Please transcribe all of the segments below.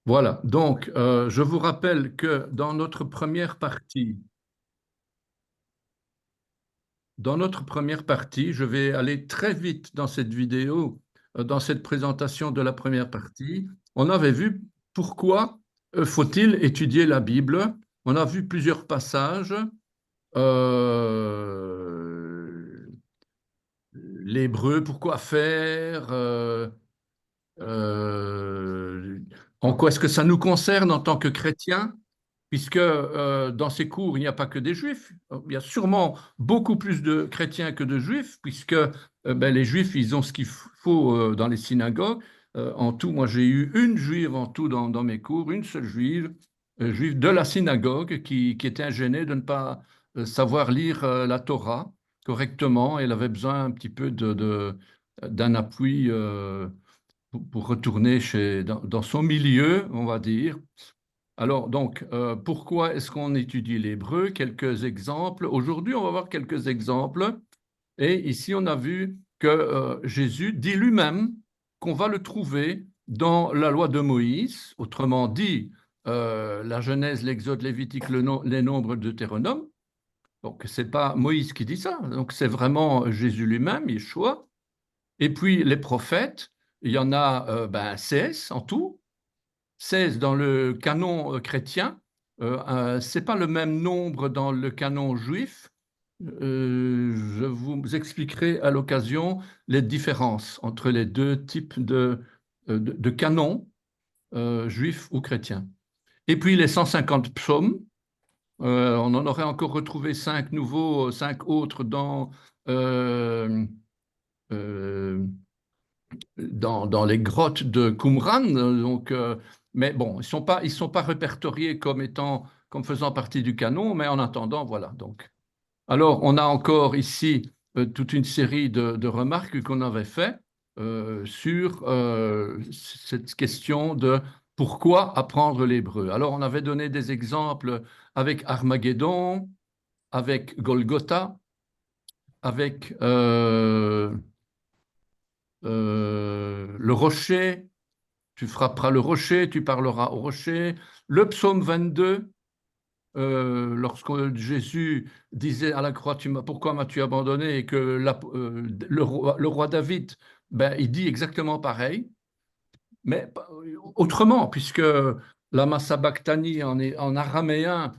Voilà, donc je vous rappelle que dans notre première partie, je vais aller très vite dans cette vidéo, dans cette présentation de la première partie. On avait vu pourquoi faut-il étudier la Bible. On a vu plusieurs passages. Euh, L'hébreu, pourquoi faire, euh, en quoi est-ce que ça nous concerne en tant que chrétiens, puisque dans ces cours, il n'y a pas que des juifs. Il y a sûrement beaucoup plus de chrétiens que de juifs, puisque ben, les juifs, ils ont ce qu'il faut dans les synagogues. En tout, moi, j'ai eu une juive en tout dans mes cours, une seule juive, juive de la synagogue, qui était gênée de ne pas savoir lire la Torah correctement. Elle avait besoin un petit peu d'un appui pour retourner dans son milieu, on va dire. Alors, donc, pourquoi est-ce qu'on étudie l'hébreu? Quelques exemples. Aujourd'hui, on va voir quelques exemples. Et ici, on a vu que Jésus dit lui-même qu'on va le trouver dans la loi de Moïse, autrement dit, la Genèse, l'Exode, Lévitique, les Nombres, Deutéronome. Donc, ce n'est pas Moïse qui dit ça. Donc, c'est vraiment Jésus lui-même, Yeshua. Et puis, les prophètes, il y en a 16 en tout. 16 dans le canon chrétien. Ce n'est pas le même nombre dans le canon juif. Je vous expliquerai à l'occasion les différences entre les deux types de canons, juifs ou chrétiens. Et puis les 150 psaumes, on en aurait encore retrouvé 5 nouveaux, 5 autres euh, euh, dans les grottes de Qumran. Donc, mais bon, ils sont pas répertoriés comme faisant partie du canon, mais en attendant, voilà. Donc, alors, on a encore ici toute une série de remarques qu'on avait fait sur cette question de pourquoi apprendre l'hébreu. Alors, on avait donné des exemples avec Armageddon, avec Golgotha, avec le rocher. Tu frapperas le rocher, tu parleras au rocher. Le psaume 22, lorsque Jésus disait à la croix, pourquoi m'as-tu abandonné? Et que le roi David, ben, il dit exactement pareil, mais autrement, puisque lama sabachthani en araméen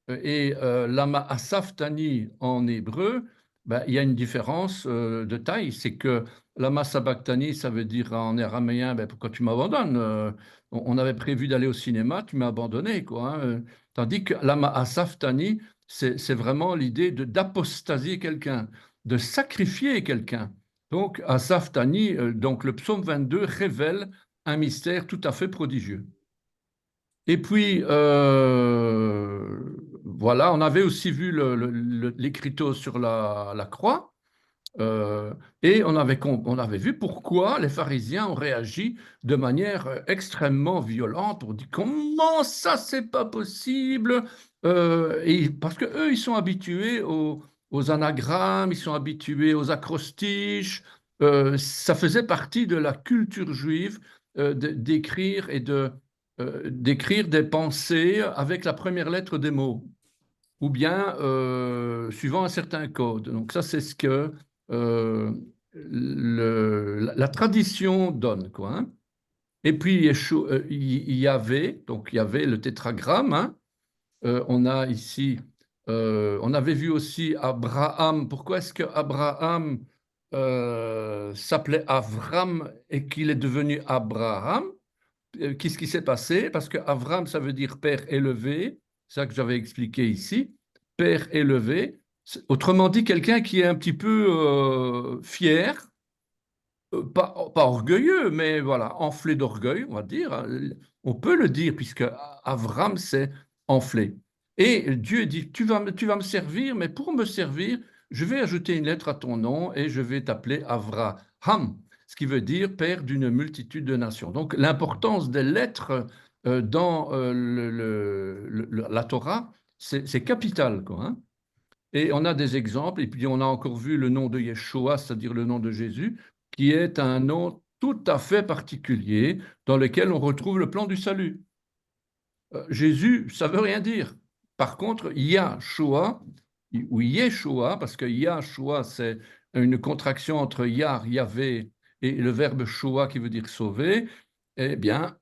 et lama asaftani en hébreu, ben, il y a une différence de taille. C'est que lama sabachthani, ça veut dire en araméen, ben, pourquoi tu m'abandonnes? On avait prévu d'aller au cinéma, tu m'as abandonné, quoi, hein. Tandis que lama asaftani, c'est vraiment l'idée d'apostasier quelqu'un, de sacrifier quelqu'un. Donc, asaftani, donc le psaume 22 révèle un mystère tout à fait prodigieux. Et puis, voilà, on avait aussi vu l'écriteau sur la croix, euh, et on avait vu pourquoi les pharisiens ont réagi de manière extrêmement violente. On dit, comment ça, c'est pas possible? Et parce que eux, ils sont habitués aux anagrammes, ils sont habitués aux acrostiches. Ça faisait partie de la culture juive d'écrire d'écrire des pensées avec la première lettre des mots, ou bien suivant un certain code. Donc ça, c'est ce que euh, la tradition donne, quoi, hein. Et puis, il y avait, donc il y avait le tétragramme, hein. On a ici, on avait vu aussi Abraham. Pourquoi est-ce que Abraham s'appelait Avram et qu'il est devenu Abraham? Qu'est-ce qui s'est passé? Parce que Avram, ça veut dire père élevé, c'est ça que j'avais expliqué ici, père élevé. Autrement dit, quelqu'un qui est un petit peu fier, pas orgueilleux, mais voilà, enflé d'orgueil, on va dire, hein. On peut le dire, puisque Avram s'est enflé. Et Dieu dit, tu vas me servir, mais pour me servir, je vais ajouter une lettre à ton nom et je vais t'appeler Avraham, ce qui veut dire père d'une multitude de nations. Donc l'importance des lettres dans la Torah, c'est capital, quoi, hein. Et on a des exemples, et puis on a encore vu le nom de Yeshua, c'est-à-dire le nom de Jésus, qui est un nom tout à fait particulier dans lequel on retrouve le plan du salut. Jésus, ça veut rien dire. Par contre, Yahshua, ou Yeshua, parce que Yahshua, c'est une contraction entre Yah, Yahvé, et le verbe Shua qui veut dire sauver, eh bien,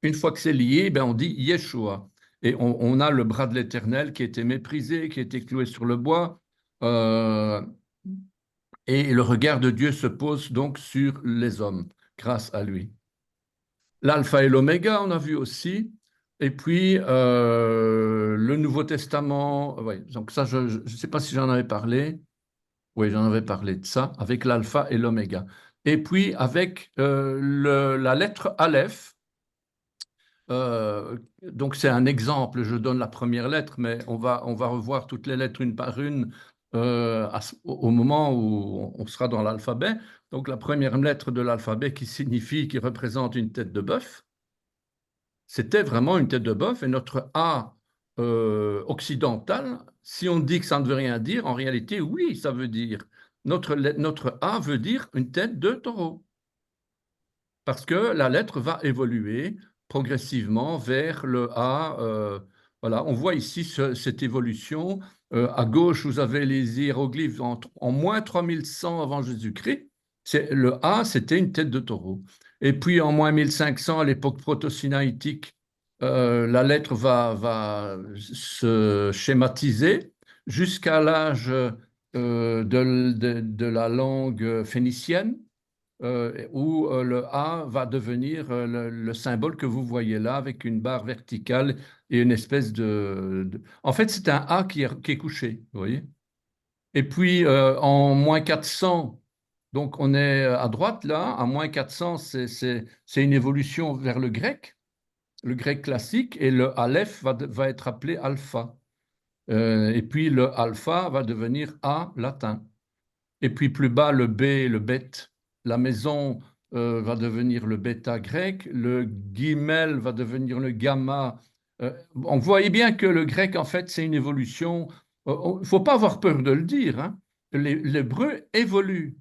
une fois que c'est lié, ben on dit Yeshua. Et on a le bras de l'Éternel qui a été méprisé, qui a été cloué sur le bois, euh, et le regard de Dieu se pose donc sur les hommes, grâce à lui. L'alpha et l'oméga, on a vu aussi. Et puis, le Nouveau Testament, ouais, donc ça, je ne sais pas si j'en avais parlé. Oui, j'en avais parlé de ça, avec l'alpha et l'oméga. Et puis, avec la lettre Aleph, donc c'est un exemple, je donne la première lettre, mais on va revoir toutes les lettres une par une au moment où on sera dans l'alphabet. Donc la première lettre de l'alphabet qui représente une tête de bœuf, c'était vraiment une tête de bœuf, et notre A occidental, si on dit que ça ne veut rien dire, en réalité, oui, ça veut dire. Notre A veut dire une tête de taureau, parce que la lettre va évoluer progressivement vers le A. Voilà, on voit ici cette évolution. À gauche, vous avez les hiéroglyphes en moins 3100 avant Jésus-Christ. Le A, c'était une tête de taureau. Et puis en moins 1500, à l'époque proto-sinaïtique, la lettre va se schématiser jusqu'à l'âge de la langue phénicienne, où le A va devenir le symbole que vous voyez là, avec une barre verticale et une espèce En fait, c'est un A qui est couché, vous voyez. Et puis, en moins 400, donc on est à droite là, à moins 400, c'est une évolution vers le grec classique, et le Aleph va être appelé alpha. Et puis, le alpha va devenir A latin. Et puis plus bas, le B, le bet, la maison va devenir le bêta grec, le guimel va devenir le gamma. On voyait bien que le grec, en fait, c'est une évolution. Il ne faut pas avoir peur de le dire, hein. L'hébreu évolue.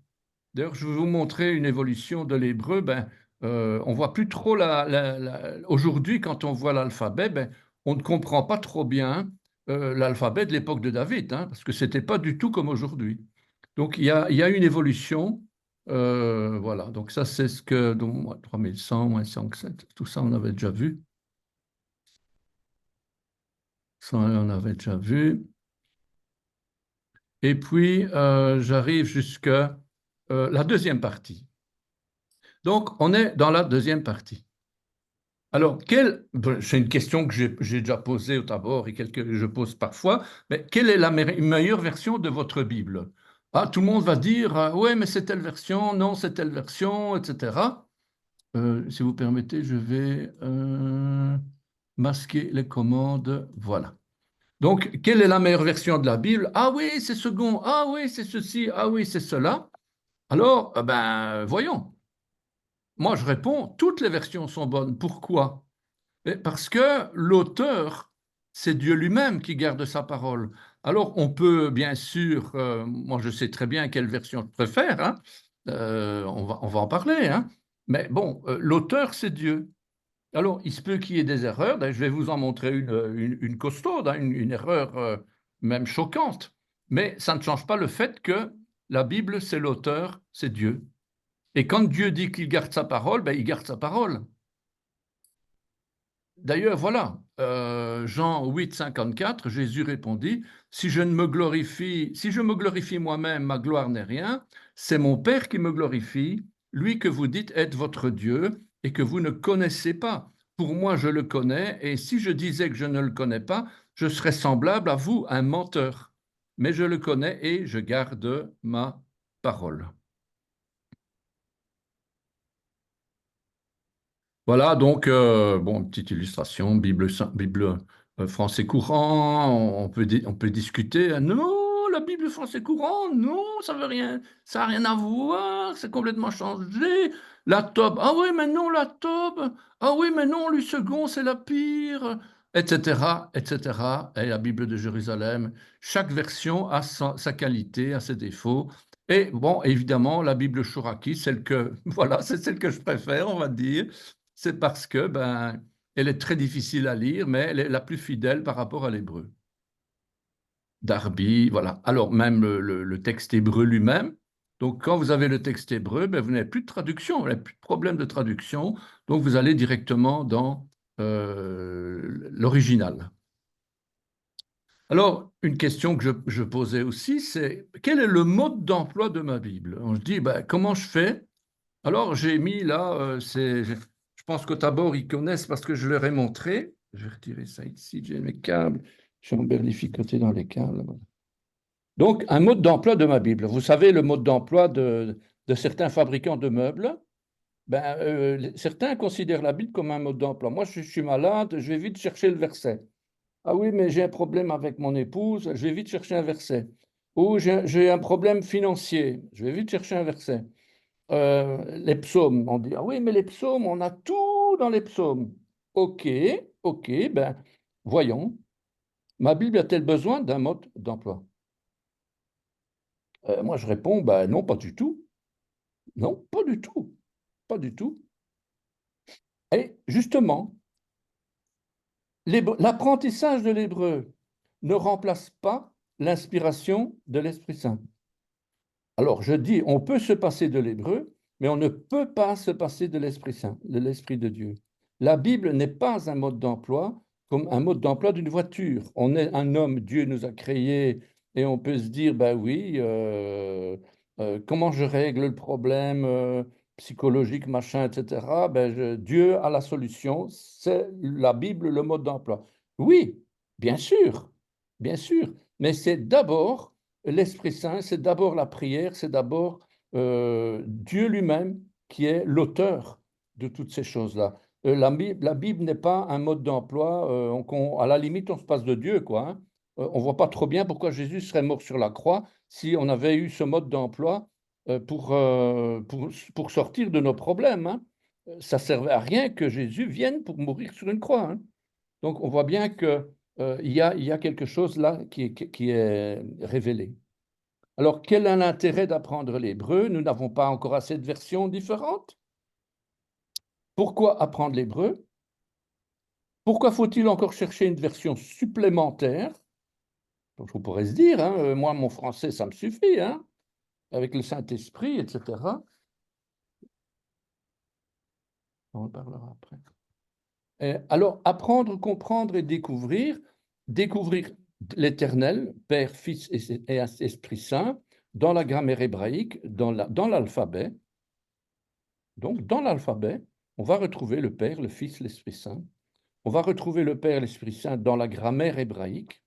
D'ailleurs, je vais vous montrer une évolution de l'hébreu. Ben, on voit plus trop aujourd'hui, quand on voit l'alphabet, ben, on ne comprend pas trop bien l'alphabet de l'époque de David, hein, parce que c'était pas du tout comme aujourd'hui. Donc, il y a une évolution. Voilà, donc ça, c'est ce que, donc, 3100, moins 107, tout ça, on avait déjà vu. Ça, on avait déjà vu. Et puis, j'arrive jusqu'à la deuxième partie. Donc, on est dans la deuxième partie. Alors, c'est une question que j'ai déjà posée au d'abord et que je pose parfois, mais quelle est la meilleure version de votre Bible? Ah, tout le monde va dire, ouais, mais c'est telle version, non, c'est telle version, etc. Si vous permettez, je vais masquer les commandes. Voilà. Donc, quelle est la meilleure version de la Bible? Ah oui, c'est second. Ah oui, c'est ceci. Ah oui, c'est cela. Alors, ben, voyons. Moi, je réponds, toutes les versions sont bonnes. Pourquoi? Parce que l'auteur, c'est Dieu lui-même qui garde sa parole. Alors, on peut bien sûr, moi je sais très bien quelle version je préfère, hein, on va en parler, hein, mais bon, l'auteur, c'est Dieu. Alors, il se peut qu'il y ait des erreurs. D'ailleurs, je vais vous en montrer une costaude, hein, une erreur même choquante, mais ça ne change pas le fait que la Bible, c'est l'auteur, c'est Dieu. Et quand Dieu dit qu'il garde sa parole, ben, il garde sa parole. D'ailleurs, voilà, Jean 8, 54, Jésus répondit, si je me glorifie moi-même, ma gloire n'est rien, c'est mon Père qui me glorifie, lui que vous dites être votre Dieu et que vous ne connaissez pas. Pour moi, je le connais, et si je disais que je ne le connais pas, je serais semblable à vous, un menteur. Mais je le connais et je garde ma parole. Voilà, donc, bon, petite illustration, Bible français courant, on peut discuter. Non, la Bible français courant, non, ça veut rien, ça n'a rien à voir, c'est complètement changé. La Tobe, ah oui, mais non, la Tobe, ah oui, mais non, le second, c'est la pire, etc., etc. Et la Bible de Jérusalem, chaque version a sa qualité, a ses défauts. Et bon, évidemment, la Bible Chouraki, voilà, c'est celle que je préfère, on va dire. C'est parce que ben, Elle est très difficile à lire, mais elle est la plus fidèle par rapport à l'hébreu. Darby, voilà. Alors, même le texte hébreu lui-même. Donc, quand vous avez le texte hébreu, ben, vous n'avez plus de traduction, vous n'avez plus de problème de traduction. Donc, vous allez directement dans l'original. Alors, une question que je posais aussi, c'est quel est le mode d'emploi de ma Bible? On se dit, ben, comment je fais? Alors, j'ai mis là, je pense qu'au Tabor, ils connaissent parce que je leur ai montré. Je vais retirer ça ici, j'ai mes câbles. Je suis emberlificoté dans les câbles. Donc, un mode d'emploi de ma Bible. Vous savez, le mode d'emploi de certains fabricants de meubles, ben, certains considèrent la Bible comme un mode d'emploi. Moi, je suis malade, je vais vite chercher le verset. Ah oui, mais j'ai un problème avec mon épouse, je vais vite chercher un verset. Ou j'ai un problème financier, je vais vite chercher un verset. Les psaumes, on dit, ah oui, mais les psaumes, on a tout dans les psaumes. Ok, ok, ben, voyons, ma Bible a-t-elle besoin d'un mode d'emploi? Moi, je réponds, ben non, pas du tout. Non, pas du tout. Pas du tout. Et justement, l'apprentissage de l'hébreu ne remplace pas l'inspiration de l'Esprit Saint. Alors, je dis, on peut se passer de l'hébreu, mais on ne peut pas se passer de l'Esprit Saint, de l'Esprit de Dieu. La Bible n'est pas un mode d'emploi comme un mode d'emploi d'une voiture. On est un homme, Dieu nous a créés, et on peut se dire, ben oui, comment je règle le problème psychologique, machin, etc. Ben Dieu a la solution, c'est la Bible, le mode d'emploi. Oui, bien sûr, mais c'est d'abord l'Esprit Saint, c'est d'abord la prière, c'est d'abord Dieu lui-même qui est l'auteur de toutes ces choses-là. La Bible n'est pas un mode d'emploi, à la limite on se passe de Dieu, quoi. Hein. On ne voit pas trop bien pourquoi Jésus serait mort sur la croix si on avait eu ce mode d'emploi pour sortir de nos problèmes. Hein. Ça ne servait à rien que Jésus vienne pour mourir sur une croix. Hein. Donc on voit bien qu'il y a quelque chose là qui est révélé. Alors, quel est l'intérêt d'apprendre l'hébreu? Nous n'avons pas encore assez de versions différentes. Pourquoi apprendre l'hébreu? Pourquoi faut-il encore chercher une version supplémentaire? Donc, on pourrait se dire, hein, moi, mon français, ça me suffit, hein, avec le Saint-Esprit, etc. On en parlera après. Alors, apprendre, comprendre et découvrir l'Éternel, Père, Fils et Esprit Saint, dans la grammaire hébraïque, dans l'alphabet. Donc, dans l'alphabet, on va retrouver le Père, le Fils, l'Esprit Saint. On va retrouver le Père et l'Esprit Saint dans la grammaire hébraïque.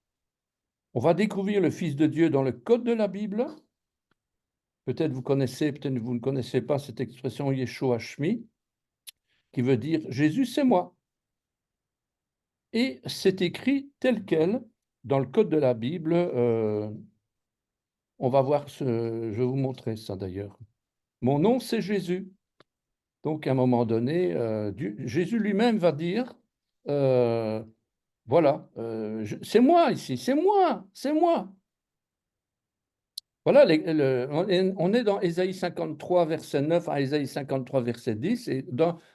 On va découvrir le Fils de Dieu dans le code de la Bible. Peut-être vous connaissez, peut-être vous ne connaissez pas cette expression Yeshua Shmi, qui veut dire Jésus, c'est moi. Et c'est écrit tel quel dans le code de la Bible. On va voir, je vais vous montrer ça d'ailleurs. Mon nom, c'est Jésus. Donc, à un moment donné, Jésus lui-même va dire, voilà, c'est moi ici, c'est moi, c'est moi. Voilà, on est dans Ésaïe 53, verset 9 à Ésaïe 53, verset 10, et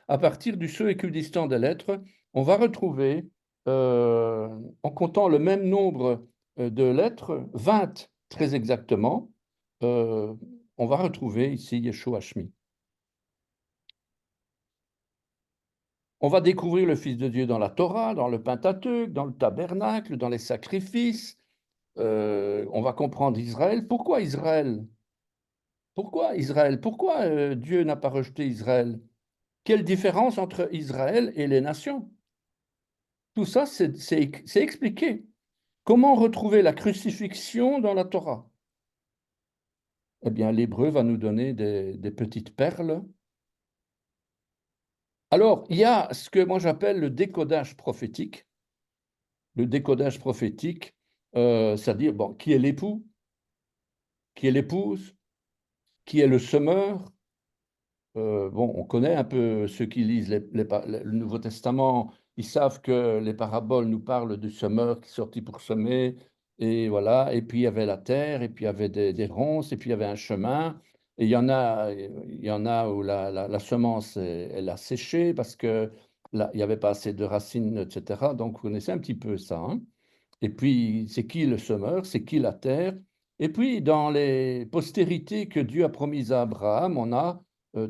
à partir du sceau équidistant des lettres, on va retrouver, en comptant le même nombre de lettres, 20 très exactement, on va retrouver ici Yeshua Shmi. On va découvrir le Fils de Dieu dans la Torah, dans le Pentateuque, dans le tabernacle, dans les sacrifices. On va comprendre Israël. Pourquoi Israël? Pourquoi Israël? Pourquoi Dieu n'a pas rejeté Israël? Quelle différence entre Israël et les nations? Tout ça, c'est expliqué. Comment retrouver la crucifixion dans la Torah? Eh bien, l'hébreu va nous donner des petites perles. Alors, il y a ce que moi j'appelle le décodage prophétique. Le décodage prophétique, c'est-à-dire, bon, qui est l'époux, qui est l'épouse, qui est le semeur. Bon, on connaît un peu ceux qui lisent le Nouveau Testament, ils savent que les paraboles nous parlent du semeur qui est sorti pour semer, et voilà, et puis il y avait la terre, et puis il y avait des ronces, et puis il y avait un chemin, et il y en a où la semence, elle a séché parce que là, il n'y avait pas assez de racines, etc. Donc, vous connaissez un petit peu ça, hein. Et puis, c'est qui le semeur? C'est qui la terre? Et puis, dans les postérités que Dieu a promises à Abraham, on a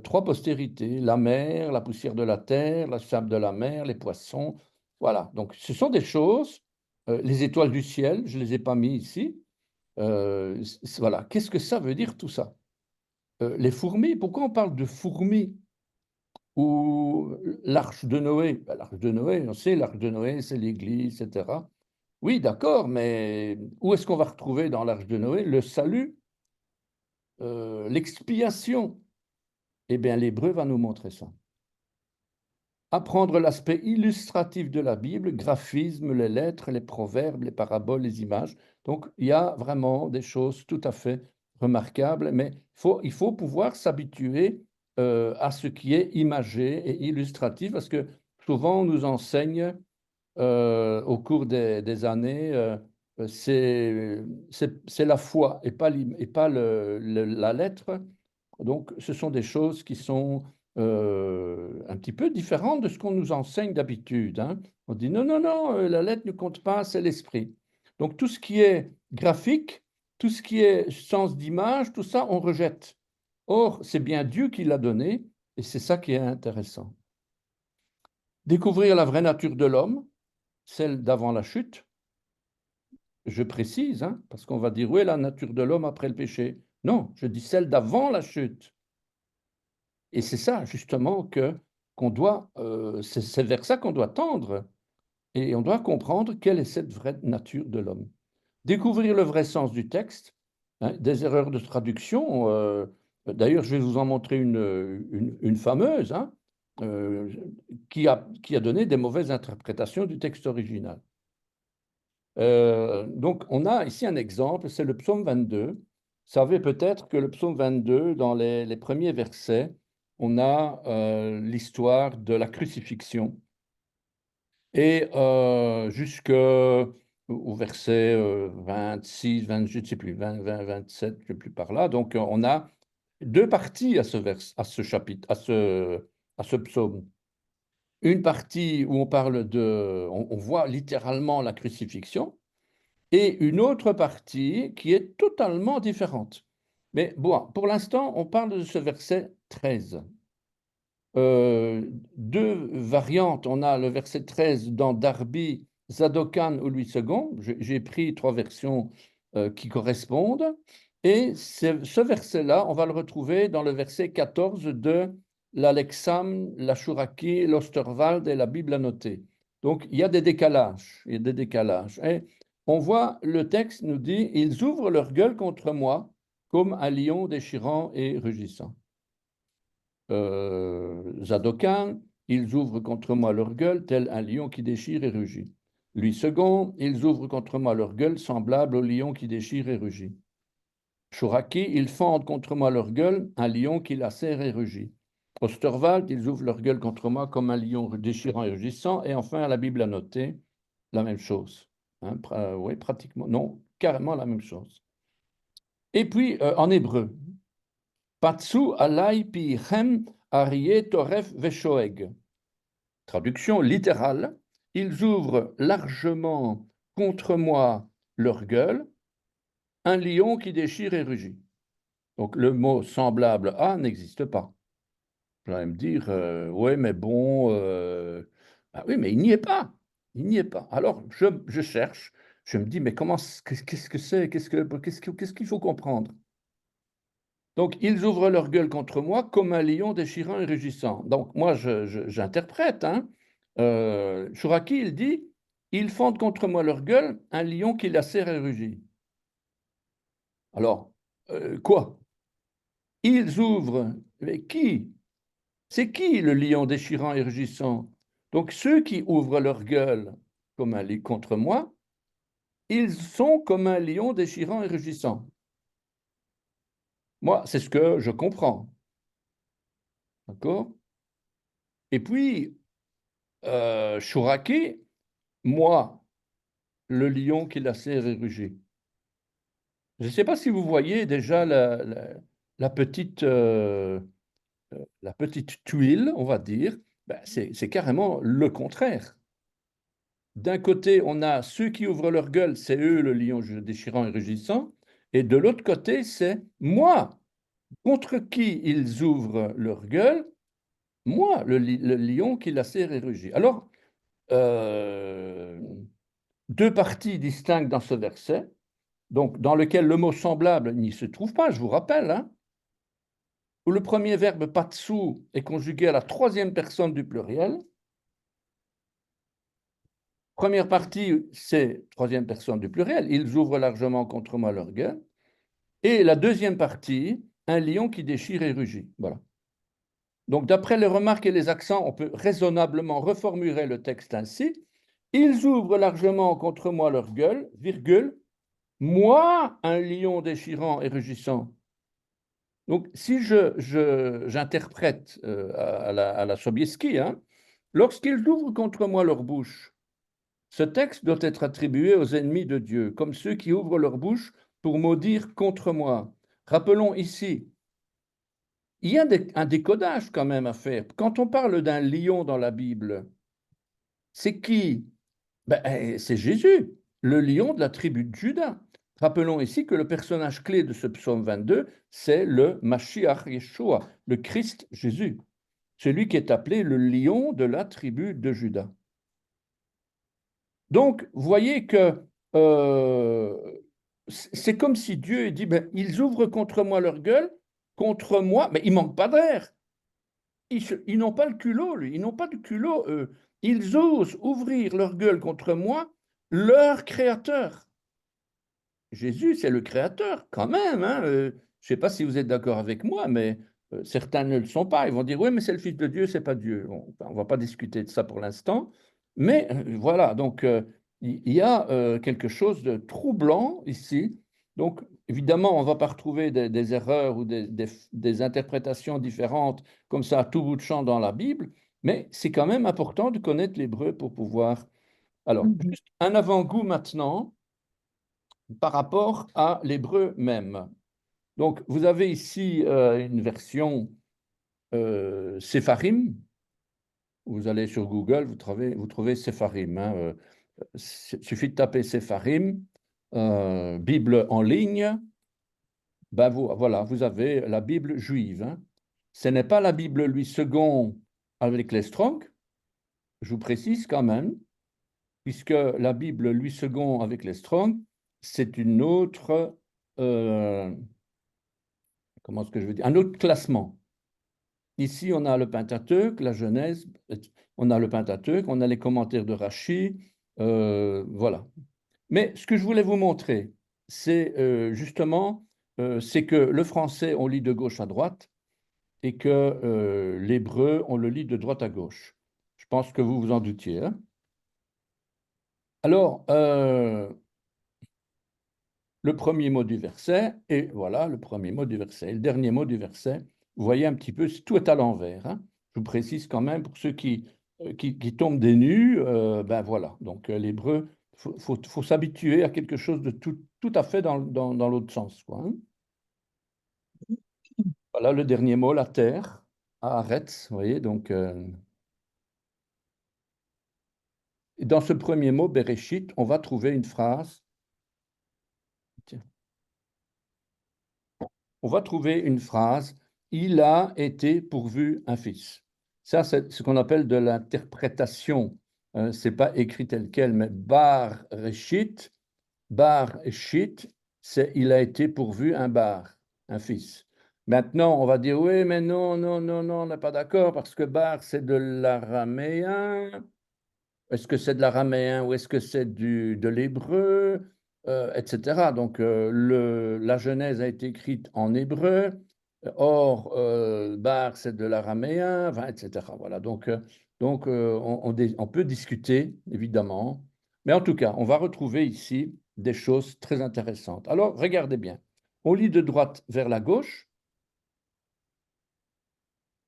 trois postérités, la mer, la poussière de la terre, la sable de la mer, les poissons. Voilà, donc ce sont des choses, les étoiles du ciel, je ne les ai pas mis ici. Voilà, qu'est-ce que ça veut dire tout ça? Les fourmis, pourquoi on parle de fourmis? Ou l'arche de Noé? Ben, l'arche de Noé, on sait, l'arche de Noé, c'est l'Église, etc. Oui, d'accord, mais où est-ce qu'on va retrouver dans l'arche de Noé le salut, l'expiation? Eh bien, l'Hébreu va nous montrer ça. Apprendre l'aspect illustratif de la Bible, graphisme, les lettres, les proverbes, les paraboles, les images. Donc, il y a vraiment des choses tout à fait remarquables, mais il faut pouvoir s'habituer à ce qui est imagé et illustratif, parce que souvent, on nous enseigne au cours des années, c'est la foi et pas, la lettre. Donc, ce sont des choses qui sont un petit peu différentes de ce qu'on nous enseigne d'habitude, hein. On dit non, non, non, la lettre ne compte pas, c'est l'esprit. Donc, tout ce qui est graphique, tout ce qui est sens d'image, tout ça, on rejette. Or, c'est bien Dieu qui l'a donné et c'est ça qui est intéressant. Découvrir la vraie nature de l'homme, celle d'avant la chute. Je précise, hein, parce qu'on va dire, où est la nature de l'homme après le péché? Non, je dis celle d'avant la chute. Et c'est ça, justement, qu'on doit, c'est vers ça qu'on doit tendre. Et on doit comprendre quelle est cette vraie nature de l'homme. Découvrir le vrai sens du texte, hein, des erreurs de traduction. D'ailleurs, je vais vous en montrer une fameuse, hein, euh, qui a donné des mauvaises interprétations du texte original. Donc, on a ici un exemple, c'est le psaume 22. Vous savez peut-être que le psaume 22, dans les premiers versets, on a l'histoire de la crucifixion. Et jusqu'au verset 26, 20, je ne sais plus, 20, 20, 27, je ne sais plus par là. Donc, on a deux parties à ce chapitre, à ce psaume. Une partie où on parle on voit littéralement la crucifixion, et une autre partie qui est totalement différente. Mais bon, pour l'instant, on parle de ce verset 13. Deux variantes. On a le verset 13 dans Darby, Zadokan ou Louis II. J'ai pris trois versions qui correspondent. Et ce verset-là, on va le retrouver dans le verset 14 de l'Alexam, la Chouraki, l'Osterwald et la Bible annotée. Donc, il y a des décalages. Il y a des décalages. Et on voit, le texte nous dit, « Ils ouvrent leur gueule contre moi comme un lion déchirant et rugissant. » Zadokan, ils ouvrent contre moi leur gueule, tel un lion qui déchire et rugit. Louis II, ils ouvrent contre moi leur gueule, semblable au lion qui déchire et rugit. Chouraki, ils fendent contre moi leur gueule, un lion qui lacère et rugit. Osterwald, ils ouvrent leur gueule contre moi comme un lion déchirant et rugissant. Et enfin, à la Bible annotée, la même chose. Hein, oui, pratiquement, non, carrément la même chose. Et puis, en hébreu, Patsu alai pichem arie toref veshoeg. Traduction littérale, ils ouvrent largement contre moi leur gueule, un lion qui déchire et rugit. Donc le mot semblable à n'existe pas. Vous allez me dire, ouais, mais bon, ah oui, mais il n'y est pas. Il n'y est pas. Alors je cherche, je me dis, mais comment, qu'est-ce que c'est? Qu'est-ce qu'il faut comprendre? Donc, ils ouvrent leur gueule contre moi comme un lion déchirant et rugissant. Donc, moi, j'interprète, hein. Chouraki, il dit, ils fendent contre moi leur gueule, un lion qui lacère et rugit. Alors, quoi? Ils ouvrent, mais qui? C'est qui le lion déchirant et rugissant? Donc, ceux qui ouvrent leur gueule comme un lion contre moi, ils sont comme un lion déchirant et rugissant. Moi, c'est ce que je comprends. D'accord? Et puis, Chouraki, moi, le lion qui lacère et rugit. Je ne sais pas si vous voyez déjà la petite tuile, on va dire. Ben, c'est carrément le contraire. D'un côté, on a ceux qui ouvrent leur gueule, c'est eux le lion déchirant et rugissant, et de l'autre côté, c'est moi, contre qui ils ouvrent leur gueule, moi, le lion qui lacère et rugit. Alors, euh, deux parties distinctes dans ce verset, donc dans lequel le mot semblable n'y se trouve pas, je vous rappelle, hein, où le premier verbe patsou est conjugué à la troisième personne du pluriel. Première partie, c'est troisième personne du pluriel, ils ouvrent largement contre moi leur gueule. Et la deuxième partie, un lion qui déchire et rugit. Voilà. Donc, d'après les remarques et les accents, on peut raisonnablement reformuler le texte ainsi. Ils ouvrent largement contre moi leur gueule, virgule, moi, un lion déchirant et rugissant. Donc, si j'interprète à la Sobieski, hein, lorsqu'ils ouvrent contre moi leur bouche, ce texte doit être attribué aux ennemis de Dieu, comme ceux qui ouvrent leur bouche pour maudire contre moi. Rappelons ici, il y a un décodage quand même à faire. Quand on parle d'un lion dans la Bible, c'est qui? Ben, c'est Jésus, le lion de la tribu de Juda. Rappelons ici que le personnage clé de ce psaume 22, c'est le Mashiach Yeshua, le Christ Jésus, celui qui est appelé le lion de la tribu de Juda. Donc, vous voyez que c'est comme si Dieu dit, ben, ils ouvrent contre moi leur gueule, contre moi, mais il ne manque pas d'air. Ils n'ont pas le culot, lui. Ils n'ont pas de culot, eux. Ils osent ouvrir leur gueule contre moi, leur créateur. Jésus, c'est le créateur, quand même. Hein. Je ne sais pas si vous êtes d'accord avec moi, mais certains ne le sont pas. Ils vont dire, oui, mais c'est le Fils de Dieu, c'est pas Dieu. On ne va pas discuter de ça pour l'instant. Mais voilà, donc il y a quelque chose de troublant ici. Donc, évidemment, on ne va pas retrouver des erreurs ou des interprétations différentes comme ça à tout bout de champ dans la Bible, mais c'est quand même important de connaître l'hébreu pour pouvoir. Alors, juste un avant-goût maintenant par rapport à l'hébreu même. Donc, vous avez ici une version Sepharim. Vous allez sur Google, vous trouvez Sepharim. Hein, il suffit de taper Sepharim, Bible en ligne. Ben voilà, vous avez la Bible juive. Hein. Ce n'est pas la Bible Louis II avec les Strong, je vous précise quand même, puisque la Bible Louis II avec les Strong, c'est une autre, comment est-ce que je veux dire, un autre classement. Ici, on a le Pentateuque, la Genèse, on a le Pentateuque, on a les commentaires de Rachi, voilà. Mais ce que je voulais vous montrer, c'est justement, c'est que le français, on lit de gauche à droite, et que l'hébreu, on le lit de droite à gauche. Je pense que vous vous en doutiez. Hein. Alors, le premier mot du verset, et voilà le premier mot du verset. Et le dernier mot du verset, vous voyez un petit peu, tout est à l'envers. Hein. Je vous précise quand même, pour ceux qui tombent des nues, ben voilà. Donc l'hébreu, faut s'habituer à quelque chose de tout à fait dans l'autre sens. Quoi, hein. Voilà le dernier mot, la terre, Haaretz, vous voyez, donc dans ce premier mot, Bereshit, on va trouver une phrase. Tiens. On va trouver une phrase, il a été pourvu un fils. Ça, c'est ce qu'on appelle de l'interprétation. Ce n'est pas écrit tel quel, mais bar reshit, bar shit, c'est il a été pourvu un bar, un fils. Maintenant, on va dire oui, mais non, non, non, non, on n'est pas d'accord parce que bar, c'est de l'araméen. Est-ce que c'est de l'araméen ou est-ce que c'est de l'hébreu, etc. Donc, la Genèse a été écrite en hébreu. Or, Bar, c'est de l'araméen, enfin, etc. Voilà. Donc on peut discuter, évidemment. Mais en tout cas, on va retrouver ici des choses très intéressantes. Alors, regardez bien. On lit de droite vers la gauche.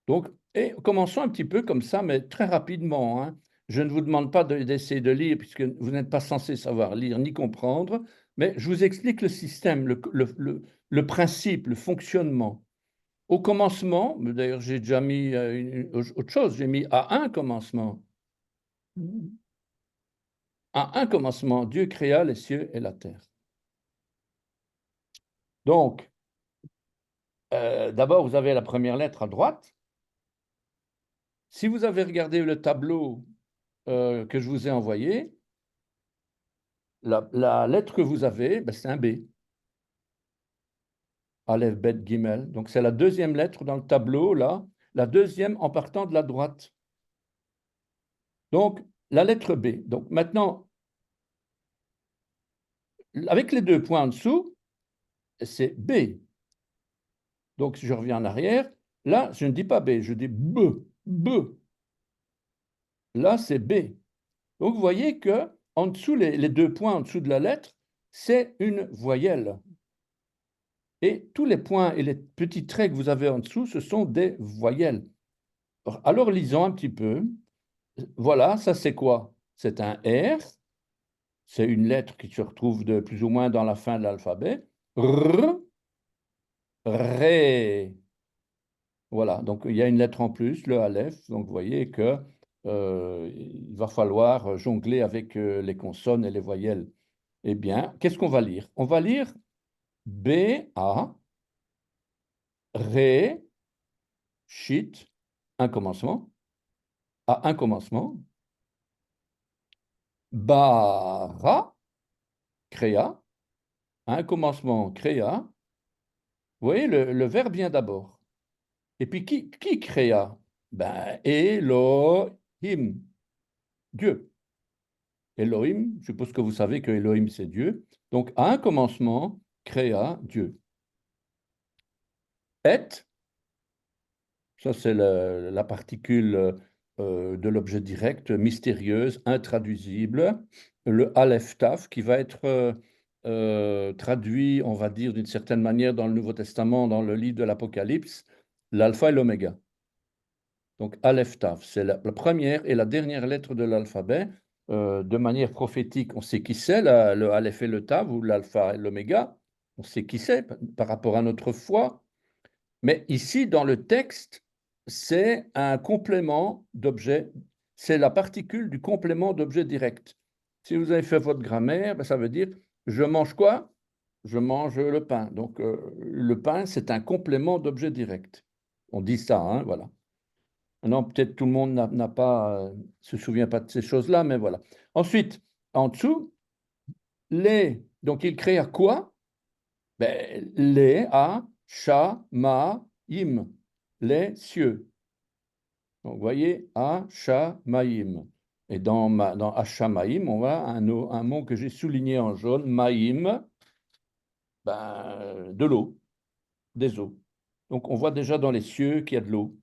Donc, et commençons un petit peu comme ça, mais très rapidement. Hein. Je ne vous demande pas d'essayer de lire, puisque vous n'êtes pas censé savoir lire ni comprendre, mais je vous explique le système, le principe, le fonctionnement. Au commencement, d'ailleurs, j'ai déjà mis autre chose, j'ai mis à un commencement. À un commencement, Dieu créa les cieux et la terre. Donc, d'abord, vous avez la première lettre à droite. Si vous avez regardé le tableau que je vous ai envoyé, la lettre que vous avez, ben, c'est un B. Aleph, Bet, Gimel. Donc, c'est la deuxième lettre dans le tableau, là, la deuxième en partant de la droite. Donc, la lettre B. Donc, maintenant, avec les deux points en dessous, c'est B. Donc, si je reviens en arrière, là, je ne dis pas B, je dis B. B. Là, c'est B. Donc, vous voyez que en dessous, les deux points en dessous de la lettre, c'est une voyelle. Et tous les points et les petits traits que vous avez en dessous, ce sont des voyelles. Alors, lisons un petit peu. Voilà, ça c'est quoi? C'est un R. C'est une lettre qui se retrouve de plus ou moins dans la fin de l'alphabet. R, Ré. Voilà, donc il y a une lettre en plus, le Aleph. Donc vous voyez que il va falloir jongler avec les consonnes et les voyelles. Eh bien, qu'est-ce qu'on va lire? On va lire B, A, Ré, Shit, un commencement, à un commencement, Bara, créa, un commencement, créa. Vous voyez, le verbe vient d'abord. Et puis, qui créa? Ben, Elohim, Dieu. Elohim, je suppose que vous savez que Elohim, c'est Dieu. Donc, à un commencement, créa Dieu. Et, ça c'est la particule de l'objet direct, mystérieuse, intraduisible. Le Aleph Taf, qui va être traduit, on va dire, d'une certaine manière dans le Nouveau Testament, dans le livre de l'Apocalypse, l'alpha et l'oméga. Donc, Aleph Taf, c'est la première et la dernière lettre de l'alphabet. De manière prophétique, on sait qui c'est, le Aleph et le Tav, ou l'alpha et l'oméga. On sait qui c'est par rapport à notre foi. Mais ici, dans le texte, c'est un complément d'objet. C'est la particule du complément d'objet direct. Si vous avez fait votre grammaire, ben, ça veut dire je mange quoi? Je mange le pain. Donc, le pain, c'est un complément d'objet direct. On dit ça, hein, voilà. Non, peut-être tout le monde n'a pas, se souvient pas de ces choses-là, mais voilà. Ensuite, en dessous, les. Donc, il créa quoi? Ben, les a shamaim, les cieux. Donc, vous voyez, a shamaim. Et dans Hashamaim, on a un mot que j'ai souligné en jaune, maïm, ben, de l'eau, des eaux. Donc, on voit déjà dans les cieux qu'il y a de l'eau.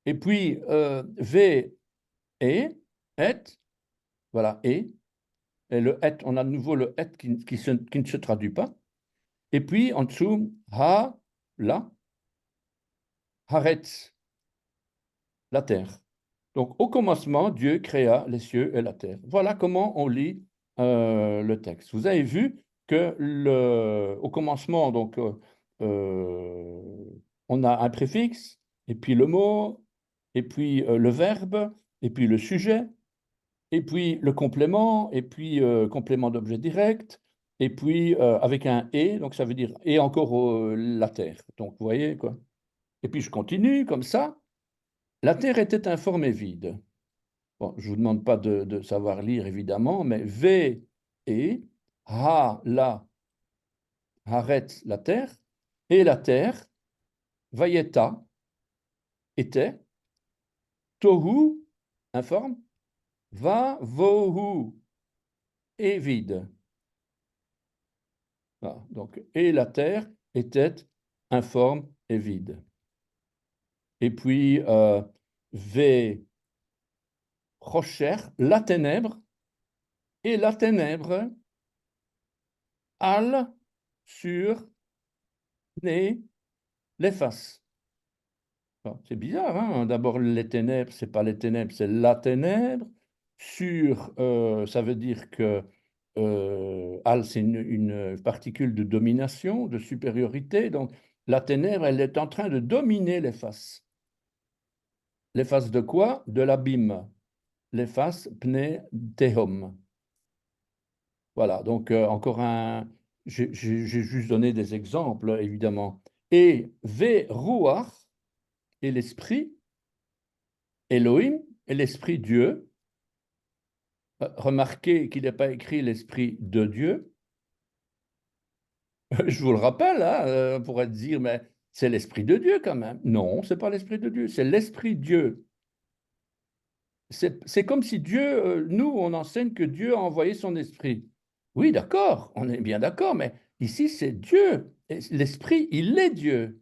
Et puis, V, et, et, voilà, et le et, on a de nouveau le et qui ne se traduit pas. Et puis, en dessous, ha, la, haretz, la terre. Donc, au commencement, Dieu créa les cieux et la terre. Voilà comment on lit le texte. Vous avez vu que au commencement, donc, on a un préfixe, et puis le mot, et puis le verbe, et puis le sujet, et puis le complément, et puis complément d'objet direct, et puis avec un et, donc ça veut dire et encore la terre. Donc, vous voyez quoi. Et puis je continue comme ça. La terre était informe et vide. Bon, je ne vous demande pas de savoir lire, évidemment, mais V et Ha, la, Haret, la terre, et la terre, Vayeta, était, Tohu, informe, Va, Vohu, et vide. Voilà, donc, et la terre était informe et vide. Et puis, V, Rocher, la ténèbre, et la ténèbre, Al, sur, Né, les faces. C'est bizarre, hein? D'abord, les ténèbres, c'est pas les ténèbres, c'est la ténèbre. Sur, ça veut dire que Al, c'est une particule de domination, de supériorité. Donc, la ténèbre, elle est en train de dominer les faces. Les faces de quoi? De l'abîme. Les faces pne tehom. Voilà, donc encore un... J'ai juste donné des exemples, évidemment. Et ve ruach, et l'esprit, Elohim, et l'esprit Dieu. Remarquez qu'il n'est pas écrit l'esprit de Dieu. Je vous le rappelle, hein, on pourrait dire, mais c'est l'esprit de Dieu quand même. Non, ce n'est pas l'esprit de Dieu, c'est l'esprit Dieu. C'est comme si Dieu, nous, on enseigne que Dieu a envoyé son esprit. Oui, d'accord, on est bien d'accord, mais ici, c'est Dieu. L'esprit, il est Dieu.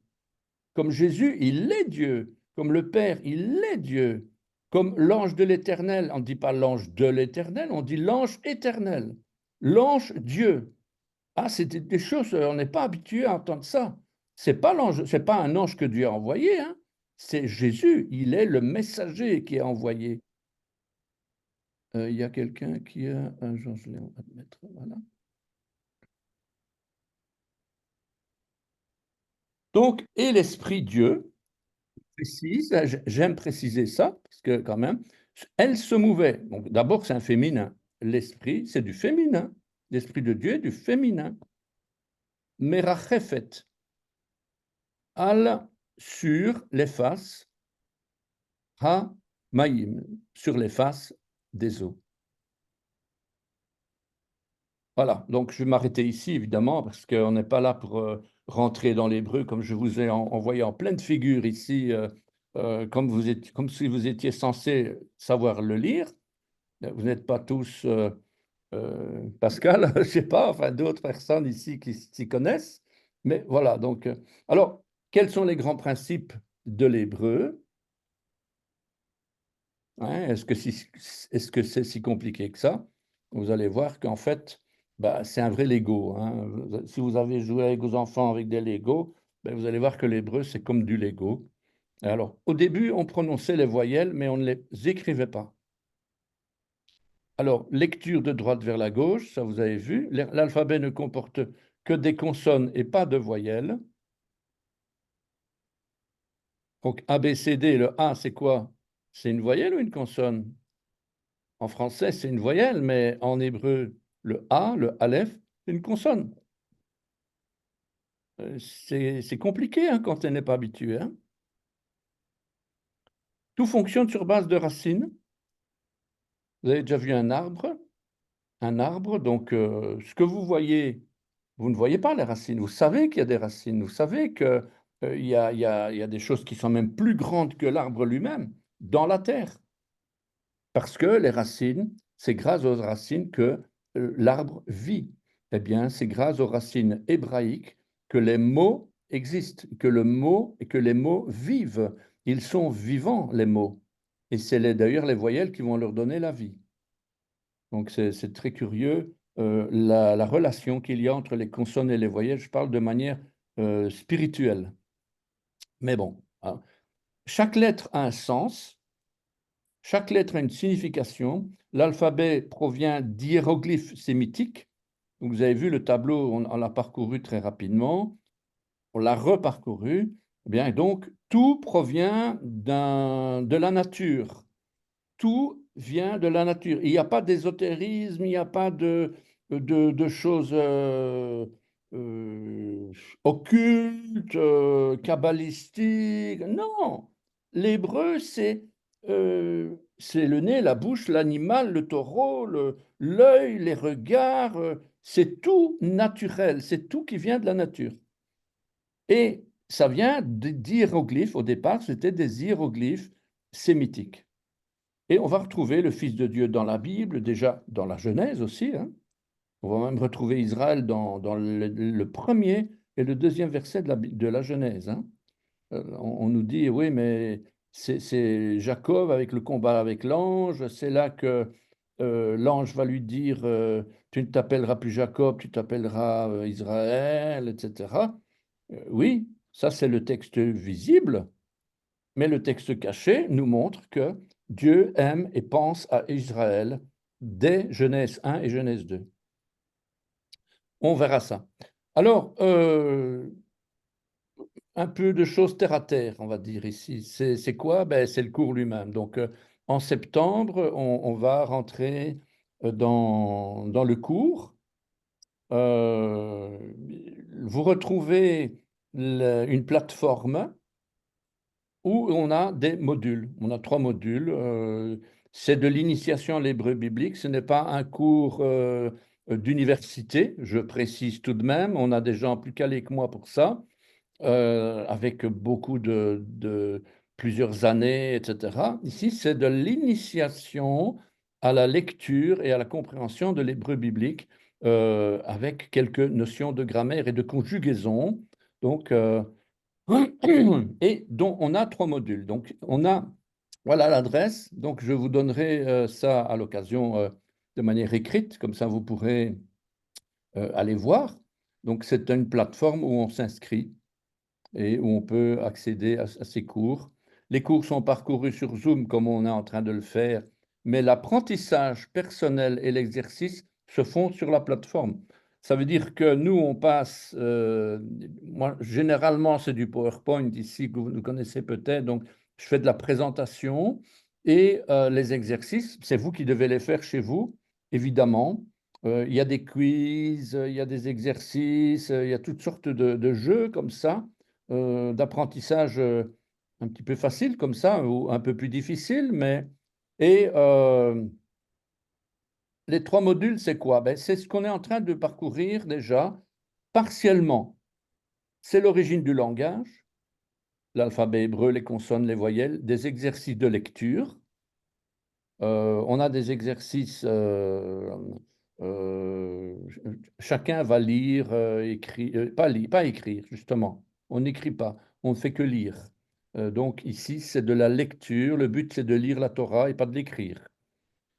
Comme Jésus, il est Dieu. Comme le Père, il est Dieu. Comme l'ange de l'Éternel, on ne dit pas l'ange de l'Éternel, on dit l'ange éternel. L'ange Dieu. Ah, c'est des choses, on n'est pas habitué à entendre ça. C'est pas l'ange, c'est pas un ange que Dieu a envoyé, hein. C'est Jésus, il est le messager qui est envoyé. Il y a quelqu'un qui a un Georges-Léon à mettre, voilà. Donc, et l'Esprit Dieu, précise, j'aime préciser ça, parce que quand même, elle se mouvait. Donc, d'abord, c'est un féminin. L'Esprit, c'est du féminin. L'Esprit de Dieu est du féminin. Merachefet, al sur les faces, ha maïm, sur les faces des eaux. Voilà, donc je vais m'arrêter ici, évidemment, parce qu'on n'est pas là pour rentrer dans l'hébreu, comme je vous ai envoyé en pleine figure ici, comme si vous étiez censé savoir le lire. Vous n'êtes pas tous Pascal, je ne sais pas, enfin d'autres personnes ici qui s'y connaissent. Mais voilà, donc, alors, quels sont les grands principes de l'hébreu? Hein, est-ce que c'est si compliqué que ça? Vous allez voir qu'en fait, bah, c'est un vrai Lego, hein. Si vous avez joué avec vos enfants avec des Lego, ben, vous allez voir que l'hébreu, c'est comme du Lego. Alors, au début, on prononçait les voyelles, mais on ne les écrivait pas. Alors, lecture de droite vers la gauche, ça vous avez vu. L'alphabet ne comporte que des consonnes et pas de voyelles. Donc, A, B, C, D, le A, c'est quoi? C'est une voyelle ou une consonne? En français, c'est une voyelle, mais en hébreu, le A, le Aleph, c'est une consonne. C'est compliqué hein, quand on n'est pas habitué, hein. Tout fonctionne sur base de racines. Vous avez déjà vu un arbre? Un arbre, donc ce que vous voyez, vous ne voyez pas les racines. Vous savez qu'il y a des racines. Vous savez qu'il il y a des choses qui sont même plus grandes que l'arbre lui-même dans la terre. Parce que les racines, c'est grâce aux racines que l'arbre vit. Eh bien, c'est grâce aux racines hébraïques que les mots existent, que le mot et que les mots vivent. Ils sont vivants, les mots. Et c'est d'ailleurs les voyelles qui vont leur donner la vie. Donc, c'est très curieux la relation qu'il y a entre les consonnes et les voyelles. Je parle de manière spirituelle. Mais bon, hein. Chaque lettre a un sens. Chaque lettre a une signification. L'alphabet provient d'hiéroglyphes sémitiques. Donc, vous avez vu le tableau, on l'a parcouru très rapidement, on l'a reparcouru. Eh bien, et donc, tout provient de la nature. Tout vient de la nature. Il n'y a pas d'ésotérisme, il n'y a pas de choses euh, occultes, kabbalistiques. Non, l'hébreu, c'est le nez, la bouche, l'animal, le taureau, l'œil, les regards. C'est tout naturel, c'est tout qui vient de la nature. Et ça vient d'hiéroglyphes. Au départ, c'était des hiéroglyphes sémitiques. Et on va retrouver le Fils de Dieu dans la Bible, déjà dans la Genèse aussi, hein. On va même retrouver Israël dans le premier et le deuxième verset de la Genèse, hein. On nous dit, oui, mais c'est Jacob avec le combat avec l'ange, c'est là que l'ange va lui dire, tu ne t'appelleras plus Jacob, tu t'appelleras Israël, etc. Oui, ça c'est le texte visible, mais le texte caché nous montre que Dieu aime et pense à Israël dès Genèse 1 et Genèse 2. On verra ça. Alors, un peu de choses terre à terre, on va dire ici. C'est quoi? Ben, c'est le cours lui-même. Donc, en septembre, on va rentrer dans le cours. Euh, Vous retrouvez une plateforme où on a des modules. On a 3 modules. C'est de l'initiation à l'hébreu biblique. Ce n'est pas un cours d'université, je précise tout de même. On a des gens plus calés que moi pour ça, avec beaucoup de plusieurs années, etc. Ici, c'est de l'initiation à la lecture et à la compréhension de l'hébreu biblique, avec quelques notions de grammaire et de conjugaison. Donc, et dont on a 3 modules. Donc, on a, voilà l'adresse. Donc, je vous donnerai ça à l'occasion de manière écrite, comme ça vous pourrez aller voir. Donc, c'est une plateforme où on s'inscrit et où on peut accéder à ces cours. Les cours sont parcourus sur Zoom comme on est en train de le faire, mais l'apprentissage personnel et l'exercice se font sur la plateforme. Ça veut dire que nous, on passe, moi, généralement, c'est du PowerPoint ici que vous connaissez peut-être, donc je fais de la présentation et les exercices, c'est vous qui devez les faire chez vous, évidemment. Il y a des quiz, il y a des exercices, il y a toutes sortes de jeux comme ça, d'apprentissage un petit peu facile comme ça, ou un peu plus difficile, mais... Et les 3 modules, c'est quoi? Ben, c'est ce qu'on est en train de parcourir déjà partiellement. C'est l'origine du langage, l'alphabet hébreu, les consonnes, les voyelles, des exercices de lecture. On a des exercices, euh, chacun va lire, écrire, pas écrire, justement. On n'écrit pas, on ne fait que lire. Donc ici, c'est de la lecture. Le but, c'est de lire la Torah et pas de l'écrire.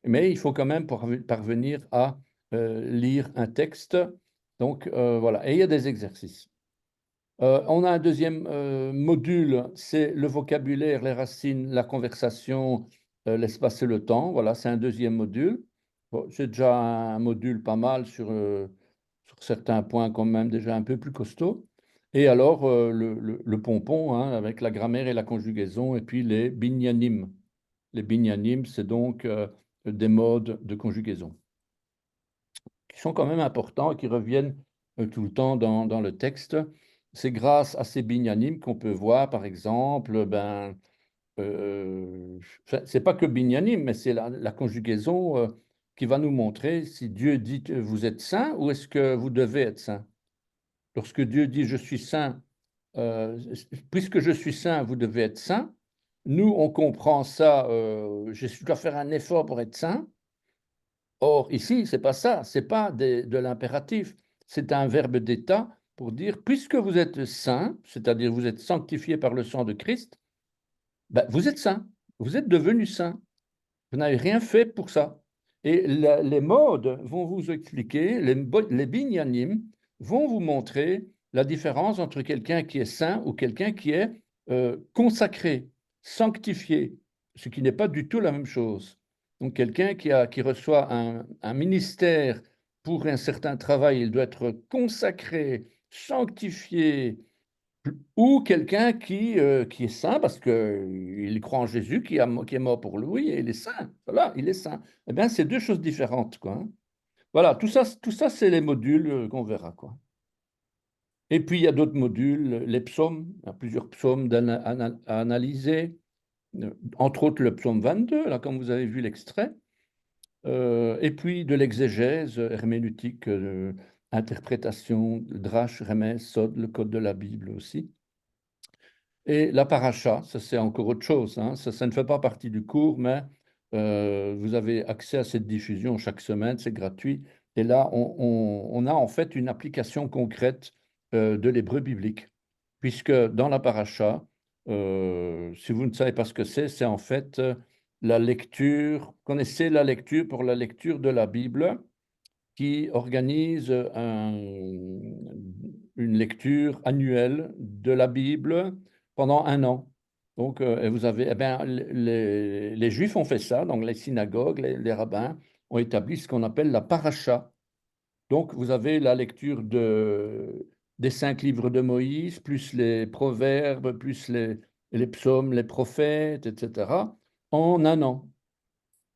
Mais il faut quand même parvenir à lire un texte. Donc voilà, et il y a des exercices. On a un deuxième module, c'est le vocabulaire, les racines, la conversation, l'espace et le temps. Voilà, c'est un deuxième module. Bon, c'est déjà un module pas mal sur certains points quand même déjà un peu plus costaud. Et alors le pompon, hein, avec la grammaire et la conjugaison, et puis les binyanim. Les binyanim, c'est donc des modes de conjugaison qui sont quand même importants et qui reviennent tout le temps dans le texte. C'est grâce à ces binyanim qu'on peut voir, par exemple, ben, c'est pas que binyanim, mais c'est la conjugaison qui va nous montrer si Dieu dit vous êtes saint ou est-ce que vous devez être saint. Lorsque Dieu dit je suis saint, puisque je suis saint, vous devez être saint. Nous, on comprend ça, je dois faire un effort pour être saint. Or, ici, c'est pas ça, c'est pas de l'impératif, c'est un verbe d'état pour dire, puisque vous êtes saint, c'est-à-dire vous êtes sanctifié par le sang de Christ, ben, vous êtes saint, vous êtes devenu saint, vous n'avez rien fait pour ça. Et les modes vont vous expliquer, les binyanim vont vous montrer la différence entre quelqu'un qui est saint ou quelqu'un qui est consacré, sanctifié, ce qui n'est pas du tout la même chose. Donc quelqu'un qui reçoit un ministère pour un certain travail, il doit être consacré, sanctifié, ou quelqu'un qui est saint parce qu'il croit en Jésus, qui est mort pour lui, et il est saint. Voilà, il est saint. Eh bien, c'est 2 choses différentes, quoi, hein. Voilà, tout ça c'est les modules qu'on verra, quoi. Et puis, il y a d'autres modules, les psaumes, il y a plusieurs psaumes à analyser, entre autres le psaume 22, là, comme vous avez vu l'extrait. Et puis de l'exégèse herméneutique, interprétation, drash, remès, sod, le code de la Bible aussi. Et la paracha, ça c'est encore autre chose, hein. Ça ne fait pas partie du cours, mais vous avez accès à cette diffusion chaque semaine, c'est gratuit. Et là, on a en fait une application concrète de l'hébreu biblique, puisque dans la paracha, si vous ne savez pas ce que c'est en fait la lecture, connaissez la lecture pour la lecture de la Bible, qui organise une lecture annuelle de la Bible pendant un an. Donc, et vous avez, eh bien, les Juifs ont fait ça, donc les synagogues, les rabbins ont établi ce qu'on appelle la paracha. Donc, vous avez la lecture des 5 livres de Moïse, plus les proverbes, plus les psaumes, les prophètes, etc., en un an.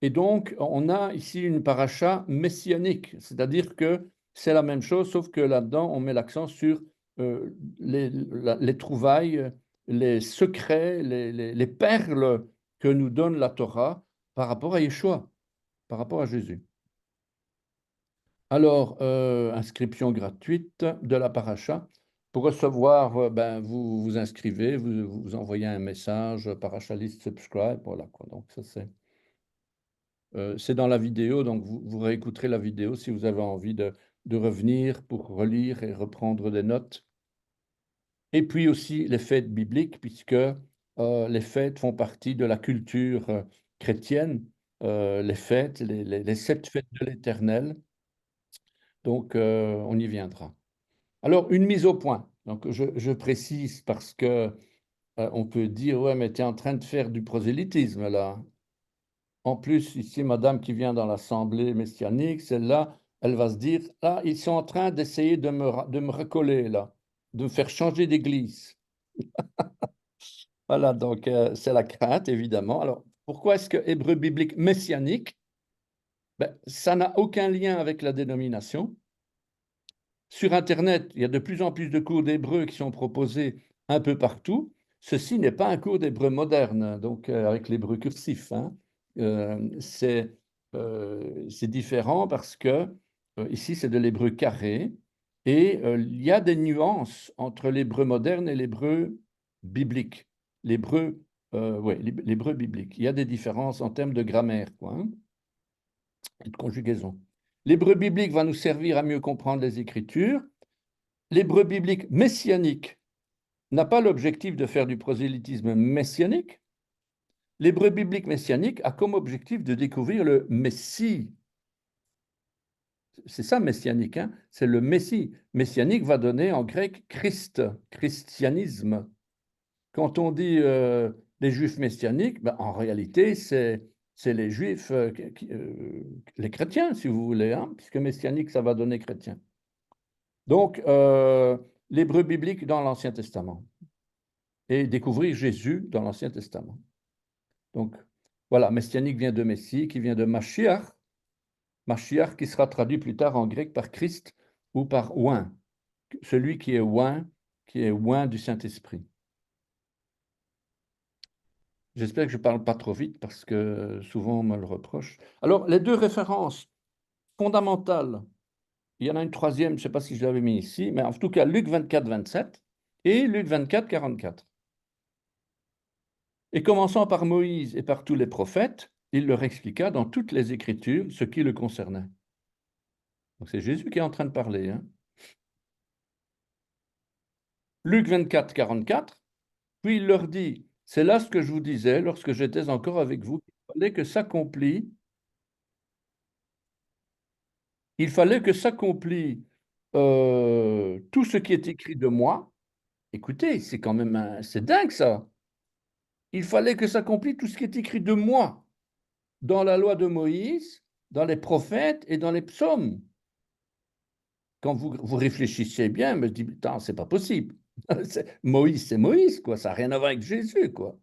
Et donc, on a ici une paracha messianique, c'est-à-dire que c'est la même chose, sauf que là-dedans, on met l'accent sur les trouvailles, les secrets, les perles que nous donne la Torah par rapport à Yeshua, par rapport à Jésus. Alors, inscription gratuite de la paracha. Pour recevoir, vous vous inscrivez, vous envoyez un message, paracha list subscribe, voilà quoi. Donc ça c'est dans la vidéo, donc vous réécouterez la vidéo si vous avez envie de revenir pour relire et reprendre des notes. Et puis aussi les fêtes bibliques, puisque les fêtes font partie de la culture chrétienne, les fêtes, les 7 fêtes de l'Éternel. Donc, on y viendra. Alors, une mise au point. Donc, je précise parce que on peut dire, ouais, mais tu es en train de faire du prosélytisme là. En plus, ici, madame qui vient dans l'assemblée messianique, celle-là, elle va se dire, ah, ils sont en train d'essayer de me recoller là, de me faire changer d'église. Voilà, donc c'est la crainte, évidemment. Alors, pourquoi est-ce que hébreu biblique messianique? Ben, ça n'a aucun lien avec la dénomination. Sur Internet, il y a de plus en plus de cours d'hébreu qui sont proposés un peu partout. Ceci n'est pas un cours d'hébreu moderne, donc avec l'hébreu cursif, hein. C'est différent parce que ici, c'est de l'hébreu carré et il y a des nuances entre l'hébreu moderne et l'hébreu biblique. L'hébreu, ouais, l'hébreu biblique. Il y a des différences en termes de grammaire, quoi, hein, et de conjugaison. L'hébreu biblique va nous servir à mieux comprendre les Écritures. L'hébreu biblique messianique n'a pas l'objectif de faire du prosélytisme messianique. L'hébreu biblique messianique a comme objectif de découvrir le Messie. C'est ça messianique, hein? C'est le Messie. Messianique va donner en grec Christ, christianisme. Quand on dit les juifs messianiques, ben, en réalité, c'est les juifs, les chrétiens, si vous voulez, hein, puisque messianique, ça va donner chrétien. Donc, l'hébreu biblique dans l'Ancien Testament et découvrir Jésus dans l'Ancien Testament. Donc, voilà, messianique vient de Messie, qui vient de Mashiach, Mashiach qui sera traduit plus tard en grec par Christ ou par oint, celui qui est oint du Saint-Esprit. J'espère que je ne parle pas trop vite parce que souvent on me le reproche. Alors, les deux références fondamentales, il y en a une troisième, je ne sais pas si je l'avais mis ici, mais en tout cas, Luc 24, 27 et Luc 24, 44. Et commençant par Moïse et par tous les prophètes, il leur expliqua dans toutes les Écritures ce qui le concernait. Donc c'est Jésus qui est en train de parler, hein. Luc 24, 44, puis il leur dit, c'est là ce que je vous disais lorsque j'étais encore avec vous, il fallait que s'accomplit tout ce qui est écrit de moi. Écoutez, c'est quand même, c'est dingue ça. Il fallait que s'accomplisse tout ce qui est écrit de moi dans la loi de Moïse, dans les prophètes et dans les psaumes. Quand vous réfléchissez bien, me dites, putain, c'est pas possible. Moïse, c'est Moïse, quoi. Ça n'a rien à voir avec Jésus, quoi.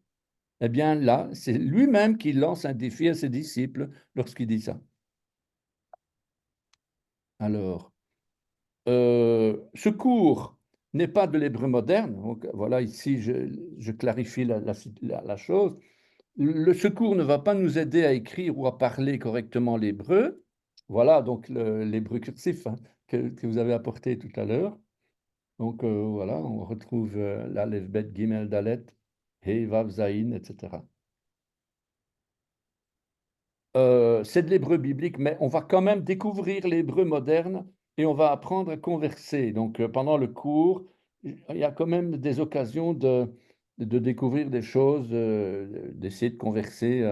Eh bien, là, c'est lui-même qui lance un défi à ses disciples lorsqu'il dit ça. Alors, ce cours n'est pas de l'hébreu moderne. Donc, voilà, ici, je clarifie la chose. Le secours ne va pas nous aider à écrire ou à parler correctement l'hébreu. Voilà, donc l'hébreu cursif, hein, que vous avez apporté tout à l'heure. Donc voilà, on retrouve l'Aleph, Bet, Gimel, Dalet, He, Vav, Zayin, etc. C'est de l'hébreu biblique, mais on va quand même découvrir l'hébreu moderne et on va apprendre à converser. Donc pendant le cours, il y a quand même des occasions de découvrir des choses, d'essayer de converser,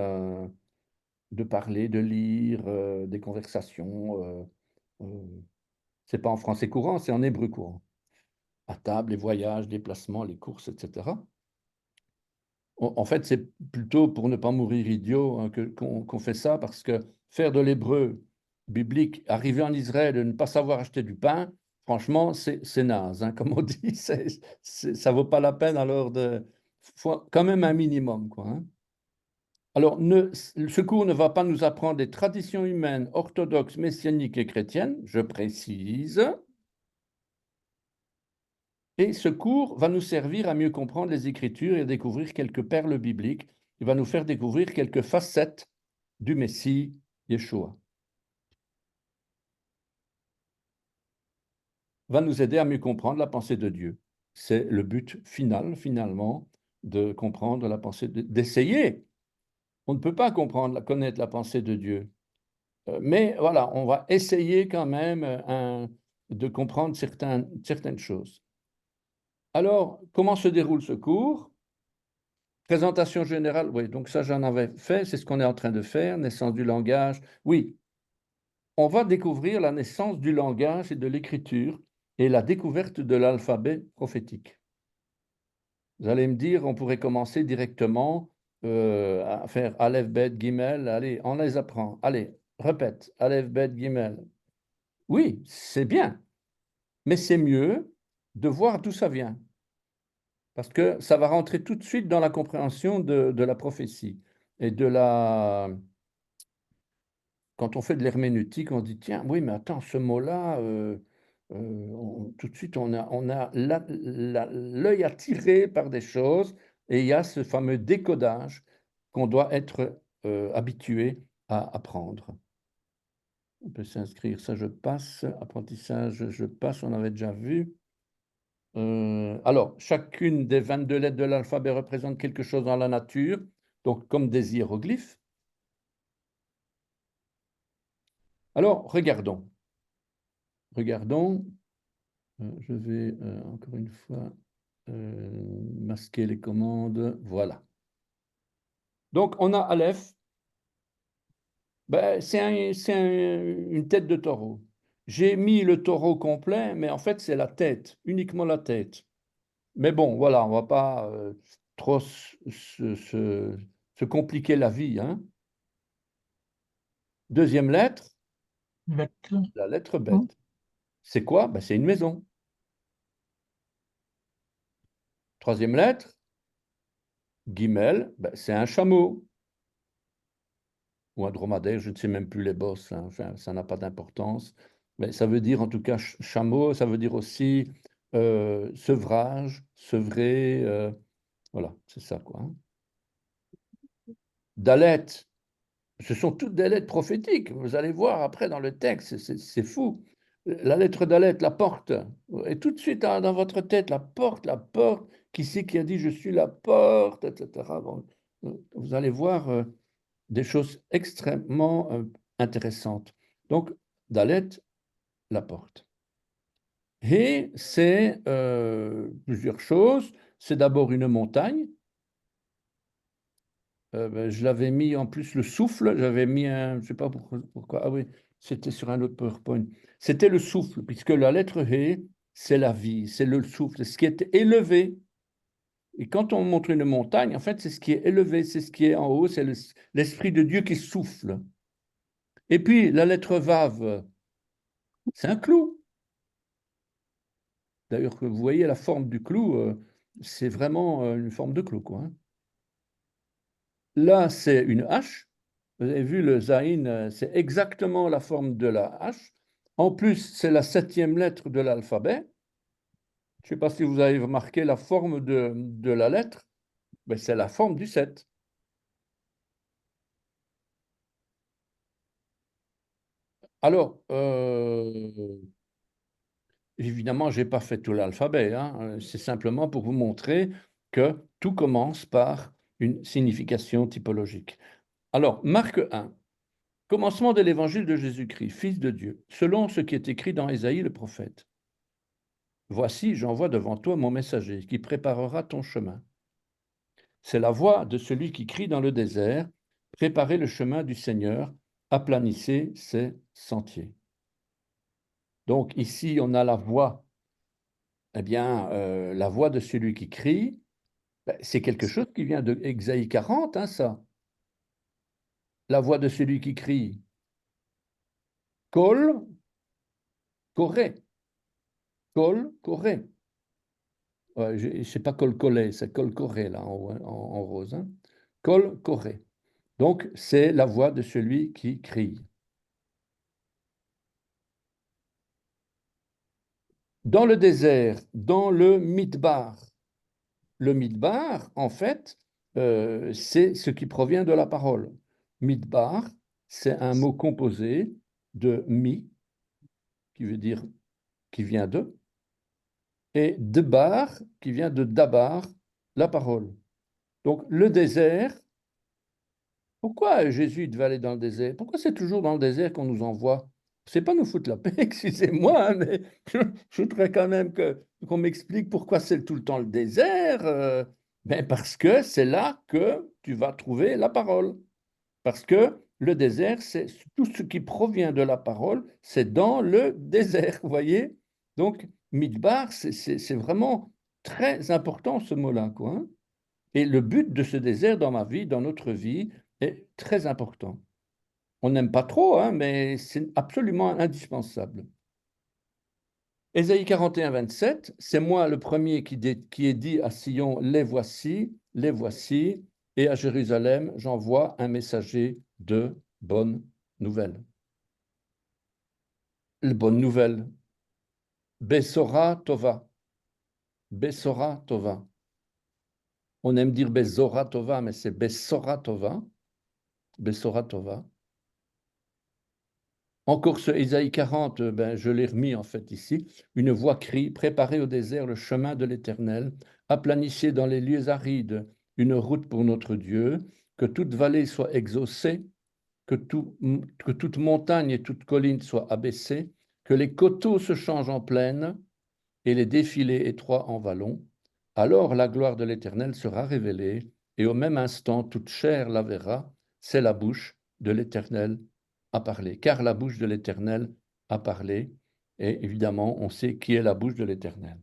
de parler, de lire, des conversations. C'est pas en français courant, c'est en hébreu courant. À table, les voyages, déplacements, les courses, etc. En fait, c'est plutôt pour ne pas mourir idiot, hein, qu'on fait ça, parce que faire de l'hébreu biblique, arriver en Israël et ne pas savoir acheter du pain, franchement, c'est naze, hein, comme on dit. Ça vaut pas la peine alors de... faut quand même un minimum, quoi, hein. Alors, ce cours ne va pas nous apprendre des traditions humaines, orthodoxes, messianiques et chrétiennes, je précise. Et ce cours va nous servir à mieux comprendre les Écritures et à découvrir quelques perles bibliques. Il va nous faire découvrir quelques facettes du Messie, Yeshua. Va nous aider à mieux comprendre la pensée de Dieu. C'est le but final, finalement, de comprendre la pensée, d'essayer. On ne peut pas comprendre, connaître la pensée de Dieu. Mais voilà, on va essayer quand même de comprendre certaines choses. Alors, comment se déroule ce cours? Présentation générale, oui, donc ça j'en avais fait, c'est ce qu'on est en train de faire, naissance du langage. Oui, on va découvrir la naissance du langage et de l'écriture et la découverte de l'alphabet prophétique. Vous allez me dire, on pourrait commencer directement à faire Aleph, Bet, Gimel. Allez, on les apprend. Allez, répète, Aleph, Bet, Gimel. Oui, c'est bien, mais c'est mieux de voir d'où ça vient, parce que ça va rentrer tout de suite dans la compréhension de la prophétie et de la... Quand on fait de l'herméneutique, on dit, tiens, oui, mais attends, ce mot-là, tout de suite, on a l'œil attiré par des choses, et il y a ce fameux décodage qu'on doit être habitué à apprendre. On peut s'inscrire, ça je passe, apprentissage, je passe, on avait déjà vu. Alors, chacune des 22 lettres de l'alphabet représente quelque chose dans la nature, donc comme des hiéroglyphes. Alors, regardons. Regardons. Je vais encore une fois masquer les commandes. Voilà. Donc, on a Aleph. Ben, une tête de taureau. J'ai mis le taureau complet, mais en fait, c'est la tête, uniquement la tête. Mais bon, voilà, on ne va pas trop se compliquer la vie, hein. Deuxième lettre, Lettre. la lettre Hmm. bête. C'est quoi? Ben, c'est une maison. Troisième lettre, Guimel, ben, c'est un chameau ou un dromadaire, je ne sais même plus les bosses, hein, enfin, ça n'a pas d'importance. Mais ça veut dire en tout cas chameau, ça veut dire aussi sevrage, sevrer, voilà, c'est ça quoi, hein. Dalet, ce sont toutes des lettres prophétiques. Vous allez voir après dans le texte, c'est fou. La lettre Dalet, la porte, et tout de suite dans votre tête, la porte, qui c'est qui a dit je suis la porte, etc. Bon, vous allez voir des choses extrêmement intéressantes. Donc, Dalet, la porte. Et c'est plusieurs choses. C'est d'abord une montagne. Ben, je l'avais mis en plus le souffle, j'avais mis un, je ne sais pas pourquoi, ah oui, c'était sur un autre PowerPoint. C'était le souffle, puisque la lettre He, c'est la vie, c'est le souffle, c'est ce qui est élevé. Et quand on montre une montagne, en fait, c'est ce qui est élevé, c'est ce qui est en haut, c'est l'Esprit de Dieu qui souffle. Et puis, la lettre Vav, c'est un clou. D'ailleurs, vous voyez la forme du clou, c'est vraiment une forme de clou, quoi, hein. Là, c'est une hache. Vous avez vu le Zayin, c'est exactement la forme de la hache. En plus, c'est la 7e lettre de l'alphabet. Je ne sais pas si vous avez remarqué la forme de la lettre, mais c'est la forme du 7. Alors, évidemment, je n'ai pas fait tout l'alphabet, hein. C'est simplement pour vous montrer que tout commence par une signification typologique. Alors, Marc 1. Commencement de l'évangile de Jésus-Christ, Fils de Dieu, selon ce qui est écrit dans Ésaïe le prophète. Voici, j'envoie devant toi mon messager qui préparera ton chemin. C'est la voix de celui qui crie dans le désert, préparez le chemin du Seigneur, aplanissez ses sentiers. Donc ici, on a la voix, eh bien, la voix de celui qui crie, ben, c'est quelque chose qui vient de Ésaïe 40, hein, ça. La voix de celui qui crie, Kol, Koré. Col Corée. Ouais, c'est pas Col Collet, c'est Col Corée, là, en rose. Hein. Col Corée. Donc, c'est la voix de celui qui crie. Dans le désert, dans le Midbar. Le Midbar, en fait, c'est ce qui provient de la parole. Midbar, c'est un mot composé de mi, qui veut dire qui vient de, et debar, qui vient de dabar, la parole. Donc, le désert, pourquoi Jésus devait aller dans le désert? Pourquoi c'est toujours dans le désert qu'on nous envoie? C'est pas nous foutre la paix, excusez-moi, hein, mais je voudrais quand même qu'on m'explique pourquoi c'est tout le temps le désert. Ben parce que c'est là que tu vas trouver la parole. Parce que le désert, c'est tout ce qui provient de la parole, c'est dans le désert, vous voyez? Donc, midbar, c'est vraiment très important ce mot-là, quoi. Hein. Et le but de ce désert dans ma vie, dans notre vie, est très important. On n'aime pas trop, hein, mais c'est absolument indispensable. Ésaïe 41, 27, c'est moi le premier qui ai dit à Sion, les voici, et à Jérusalem, j'envoie un messager de bonne nouvelle. La bonne nouvelle, Bessora Tova, Bessora Tova. On aime dire Bezora Tova, mais c'est Bessora Tova, Bessora Tova. Encore ce Ésaïe 40, ben, je l'ai remis en fait ici. Une voix crie, préparez au désert le chemin de l'Éternel, aplanissez dans les lieux arides une route pour notre Dieu, que toute vallée soit exaucée, que toute montagne et toute colline soient abaissées, que les coteaux se changent en plaine et les défilés étroits en vallons. Alors la gloire de l'Éternel sera révélée, et au même instant toute chair la verra, c'est la bouche de l'Éternel a parlé, car la bouche de l'Éternel a parlé, et évidemment, on sait qui est la bouche de l'Éternel.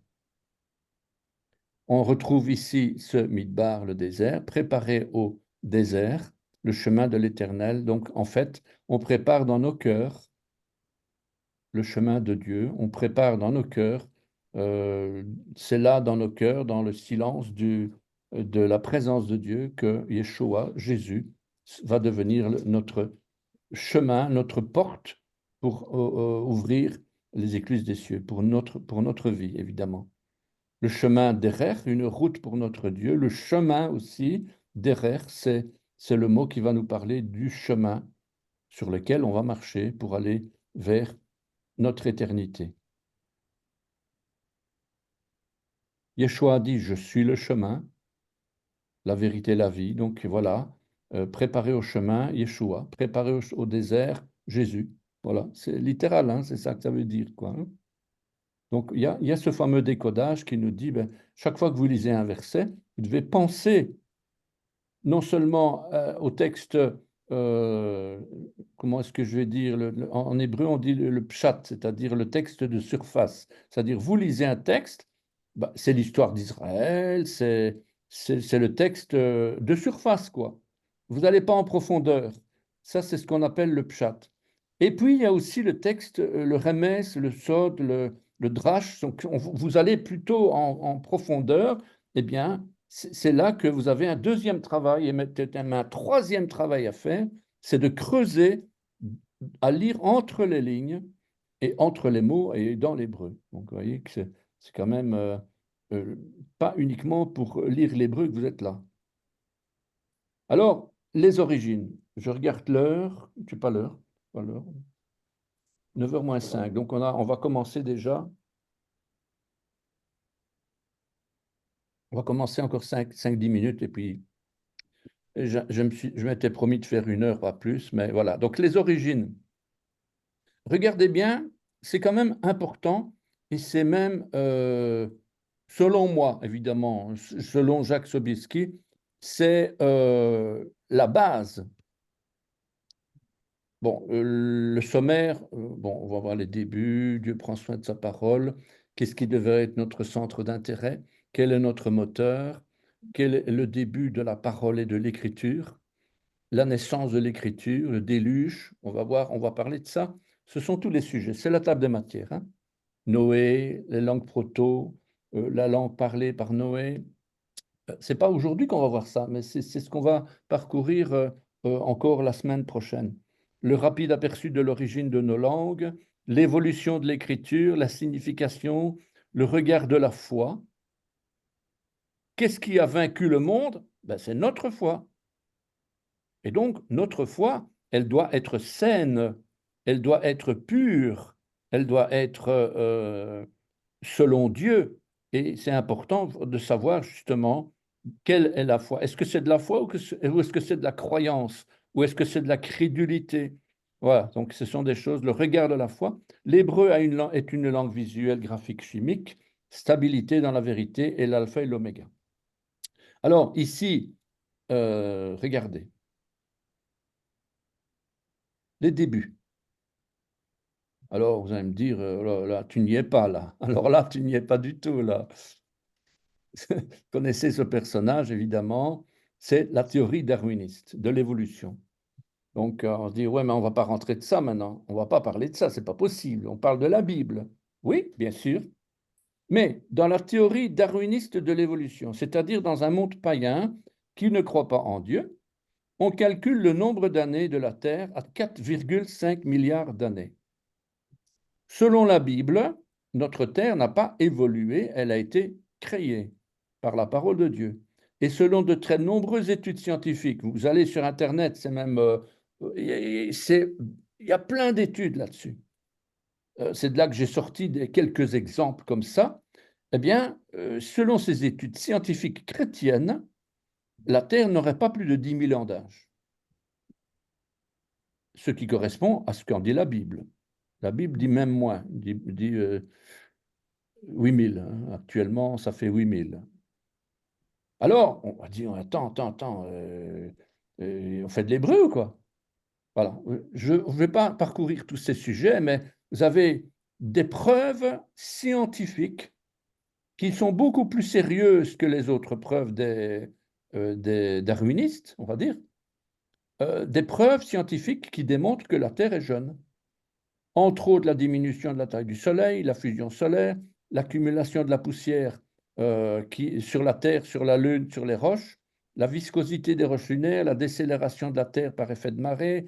On retrouve ici ce midbar, le désert, préparé au désert, le chemin de l'Éternel. Donc, en fait, on prépare dans nos cœurs le chemin de Dieu, on prépare dans nos cœurs, c'est là dans nos cœurs, dans le silence de la présence de Dieu, que Yeshua, Jésus, va devenir notre chemin, notre porte pour ouvrir les écluses des cieux, pour notre vie, évidemment. Le chemin d'Erer, une route pour notre Dieu. Le chemin aussi, d'Erer, c'est le mot qui va nous parler du chemin sur lequel on va marcher pour aller vers notre éternité. Yeshua dit, je suis le chemin, la vérité, la vie. Donc voilà, préparé au chemin, Yeshua, préparé au désert, Jésus. Voilà, c'est littéral, hein, c'est ça que ça veut dire, quoi. Hein. Donc il y a ce fameux décodage qui nous dit, ben, chaque fois que vous lisez un verset, vous devez penser non seulement au texte, comment est-ce que je vais dire, en hébreu on dit le pshat, c'est-à-dire le texte de surface. C'est-à-dire vous lisez un texte, bah, c'est l'histoire d'Israël, c'est le texte de surface, quoi. Vous n'allez pas en profondeur. Ça, c'est ce qu'on appelle le pshat. Et puis, il y a aussi le texte, le remes, le sod, le drash. Donc, vous allez plutôt en profondeur. Eh bien, c'est là que vous avez un deuxième travail et peut-être un troisième travail à faire, c'est de creuser, à lire entre les lignes et entre les mots et dans l'hébreu. Donc, vous voyez que c'est quand même euh, pas uniquement pour lire l'hébreu que vous êtes là. Alors, les origines. Je regarde l'heure. Tu n'as pas l'heure. Pas l'heure. 9h moins 5. Donc, on va commencer déjà. On va commencer encore 5-10 minutes et puis je m'étais promis de faire 1 heure, pas plus, mais voilà. Donc, les origines. Regardez bien, c'est quand même important et c'est même, selon moi, évidemment, selon Jacques Sobieski, c'est la base. Bon, le sommaire, bon, on va voir les débuts, Dieu prend soin de sa parole, qu'est-ce qui devrait être notre centre d'intérêt, quel est notre moteur, quel est le début de la parole et de l'écriture, la naissance de l'écriture, le déluge, on va voir, on va parler de ça. Ce sont tous les sujets, c'est la table des matières. Hein. Noé, les langues proto, la langue parlée par Noé. C'est pas aujourd'hui qu'on va voir ça, mais c'est ce qu'on va parcourir encore la semaine prochaine. Le rapide aperçu de l'origine de nos langues, l'évolution de l'écriture, la signification, le regard de la foi. Qu'est-ce qui a vaincu le monde? Ben, c'est notre foi. Et donc, notre foi, elle doit être saine, elle doit être pure, elle doit être selon Dieu. Et c'est important de savoir justement quelle est la foi. Est-ce que c'est de la foi ou est-ce que c'est de la croyance? Ou est-ce que c'est de la crédulité? Voilà, donc ce sont des choses, le regard de la foi. L'hébreu est une langue visuelle, graphique, chimique, stabilité dans la vérité et l'alpha et l'oméga. Alors ici, regardez, les débuts. Alors vous allez me dire, là, là, tu n'y es pas là. Alors là, tu n'y es pas du tout là. Vous connaissez ce personnage, évidemment, c'est la théorie darwiniste de l'évolution. Donc, on se dit, ouais, mais on ne va pas rentrer de ça maintenant. On ne va pas parler de ça, c'est pas possible. On parle de la Bible. Oui, bien sûr. Mais dans la théorie darwiniste de l'évolution, c'est-à-dire dans un monde païen qui ne croit pas en Dieu, on calcule le nombre d'années de la Terre à 4,5 milliards d'années. Selon la Bible, notre Terre n'a pas évolué, elle a été créée par la parole de Dieu. Et selon de très nombreuses études scientifiques, vous allez sur Internet, c'est même, il y a plein d'études là-dessus. C'est de là que j'ai sorti quelques exemples comme ça. Eh bien, selon ces études scientifiques chrétiennes, la Terre n'aurait pas plus de 10 000 ans d'âge, ce qui correspond à ce qu'en dit la Bible. La Bible dit même moins, dit 8 000. Hein. Actuellement, ça fait 8 000. Alors, on va dire, attends, on fait de l'hébreu ou quoi? Voilà. Je ne vais pas parcourir tous ces sujets, mais vous avez des preuves scientifiques qui sont beaucoup plus sérieuses que les autres preuves des darwinistes, on va dire. Des preuves scientifiques qui démontrent que la Terre est jeune. Entre autres, la diminution de la taille du Soleil, la fusion solaire, l'accumulation de la poussière sur la Terre, sur la Lune, sur les roches, la viscosité des roches lunaires, la décélération de la Terre par effet de marée.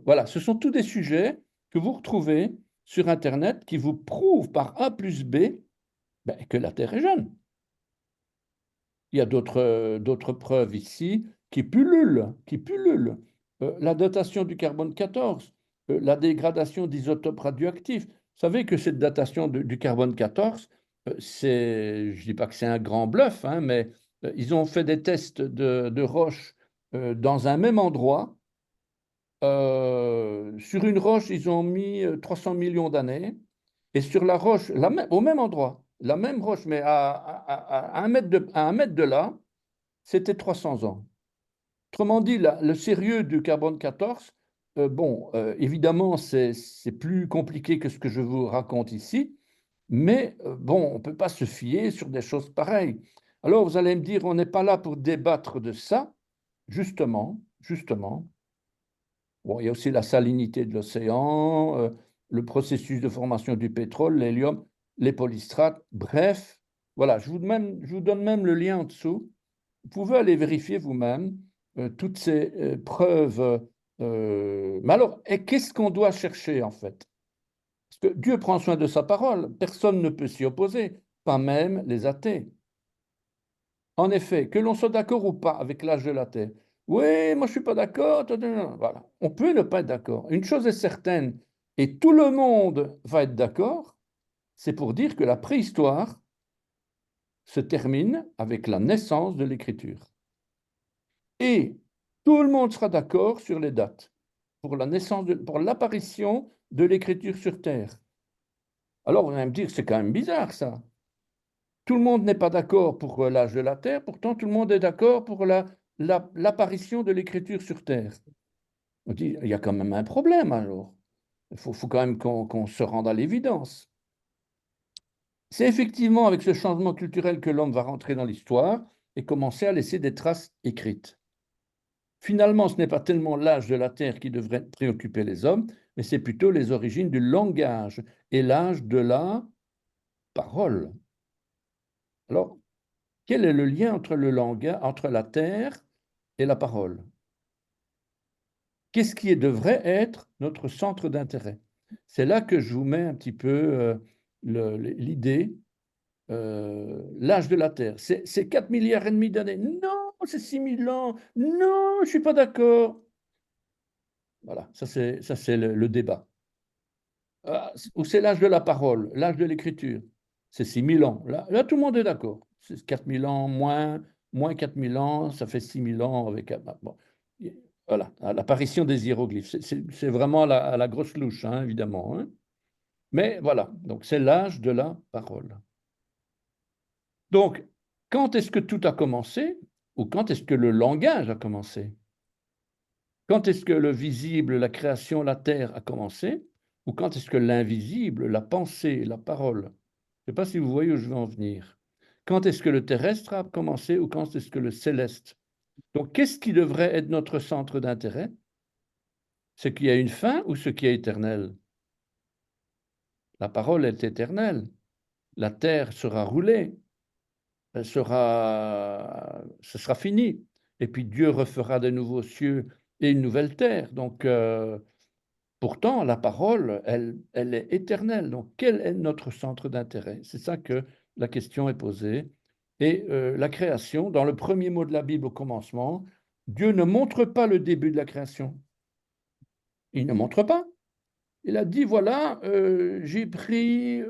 Voilà, ce sont tous des sujets que vous retrouvez sur Internet qui vous prouvent par A plus B ben, que la Terre est jeune. Il y a d'autres preuves ici qui pullulent, qui pullulent. La datation du carbone 14, la dégradation d'isotopes radioactifs. Vous savez que cette datation du carbone 14, je ne dis pas que c'est un grand bluff, hein, mais ils ont fait des tests de roches dans un même endroit. Sur une roche, ils ont mis 300 millions d'années, et sur la roche, au même endroit, la même roche, mais à 1 mètre de là, c'était 300 ans. Autrement dit, le sérieux du carbone 14, bon, évidemment, c'est plus compliqué que ce que je vous raconte ici, mais bon, on ne peut pas se fier sur des choses pareilles. Alors, vous allez me dire, on n'est pas là pour débattre de ça, justement. Bon, il y a aussi la salinité de l'océan, le processus de formation du pétrole, l'hélium, les polystrates, bref, voilà, je vous donne même le lien en dessous. Vous pouvez aller vérifier vous-même toutes ces preuves. Mais alors, qu'est-ce qu'on doit chercher en fait? Parce que Dieu prend soin de sa parole, personne ne peut s'y opposer, pas même les athées. En effet, que l'on soit d'accord ou pas avec l'âge de la Terre, oui, moi je ne suis pas d'accord, voilà. On peut ne pas être d'accord. Une chose est certaine, et tout le monde va être d'accord, c'est pour dire que la préhistoire se termine avec la naissance de l'écriture. Et tout le monde sera d'accord sur les dates pour pour l'apparition de l'écriture sur Terre. Alors vous allez me dire, c'est quand même bizarre ça. Tout le monde n'est pas d'accord pour l'âge de la Terre, pourtant tout le monde est d'accord pour l'apparition de l'écriture sur Terre. On dit, il y a quand même un problème alors. Il faut quand même qu'on se rende à l'évidence. C'est effectivement avec ce changement culturel que l'homme va rentrer dans l'histoire et commencer à laisser des traces écrites. Finalement, ce n'est pas tellement l'âge de la Terre qui devrait préoccuper les hommes, mais c'est plutôt les origines du langage et l'âge de la parole. Alors, quel est le lien entre le langage, entre la terre et la parole? Qu'est-ce qui devrait être notre centre d'intérêt? C'est là que je vous mets un petit peu l'idée, l'âge de la Terre. C'est 4 milliards et demi d'années. Non, c'est 6 000 ans. Non, je ne suis pas d'accord. Voilà, ça c'est le débat. Ou c'est l'âge de la parole, l'âge de l'écriture. C'est 6 000 ans. Là, tout le monde est d'accord. C'est 4 000 ans moins 4 000 ans, ça fait 6 000 ans avec. Bon. Voilà, à l'apparition des hiéroglyphes. C'est vraiment à la grosse louche, hein, évidemment. Hein. Mais voilà, donc c'est l'âge de la parole. Donc, quand est-ce que tout a commencé? Ou quand est-ce que le langage a commencé? Quand est-ce que le visible, la création, la terre a commencé? Ou quand est-ce que l'invisible, la pensée, la parole? Je ne sais pas si vous voyez où je veux en venir. Quand est-ce que le terrestre a commencé ou quand est-ce que le céleste? Donc, qu'est-ce qui devrait être notre centre d'intérêt? Ce qui a une fin ou ce qui est éternel? La parole est éternelle. La terre sera roulée. Ce sera fini. Et puis Dieu refera de nouveaux cieux et une nouvelle terre. Donc, pourtant, la parole, elle est éternelle. Donc, quel est notre centre d'intérêt? C'est ça que la question est posée. Et la création, dans le premier mot de la Bible au commencement, Dieu ne montre pas le début de la création. Il ne montre pas. Il a dit, voilà, j'ai pris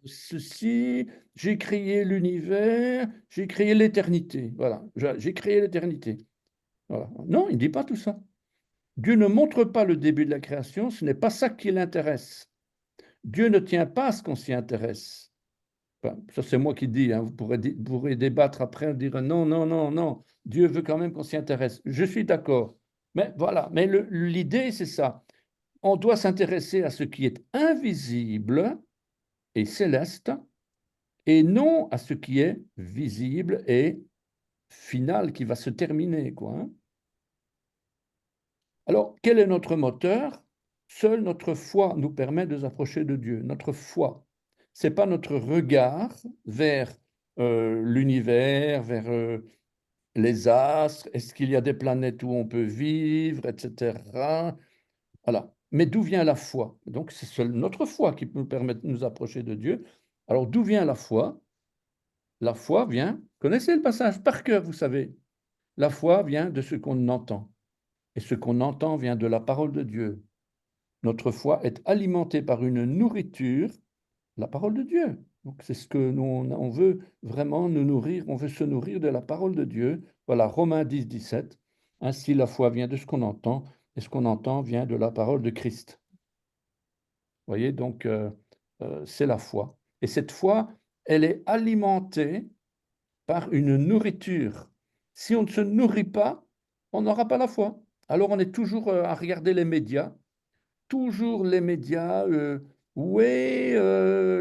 ceci, j'ai créé l'univers, j'ai créé l'éternité. Voilà, j'ai créé l'éternité. Voilà. Non, il ne dit pas tout ça. Dieu ne montre pas le début de la création, ce n'est pas ça qui l'intéresse. Dieu ne tient pas à ce qu'on s'y intéresse. Enfin, ça, c'est moi qui dis, hein. Vous pourrez débattre après, dire non, non, non, non, Dieu veut quand même qu'on s'y intéresse. Je suis d'accord. Mais voilà, mais l'idée, c'est ça. On doit s'intéresser à ce qui est invisible et céleste, et non à ce qui est visible et final, qui va se terminer, quoi. Hein. Alors, quel est notre moteur? Seule notre foi nous permet de nous approcher de Dieu. Notre foi, c'est pas notre regard vers l'univers, vers les astres. Est-ce qu'il y a des planètes où on peut vivre, etc. Voilà. Mais d'où vient la foi? Donc, c'est seule notre foi qui peut nous permettre de nous approcher de Dieu. Alors, d'où vient la foi? La foi vient, connaissez le passage par cœur, vous savez. La foi vient de ce qu'on entend. Et ce qu'on entend vient de la parole de Dieu. Notre foi est alimentée par une nourriture, la parole de Dieu. Donc, c'est ce que nous, on veut vraiment nous nourrir, on veut se nourrir de la parole de Dieu. Voilà, Romains 10, 17. Ainsi, la foi vient de ce qu'on entend, et ce qu'on entend vient de la parole de Christ. Vous voyez, donc, c'est la foi. Et cette foi, elle est alimentée par une nourriture. Si on ne se nourrit pas, on n'aura pas la foi. Alors, on est toujours à regarder les médias, toujours les médias, ouais,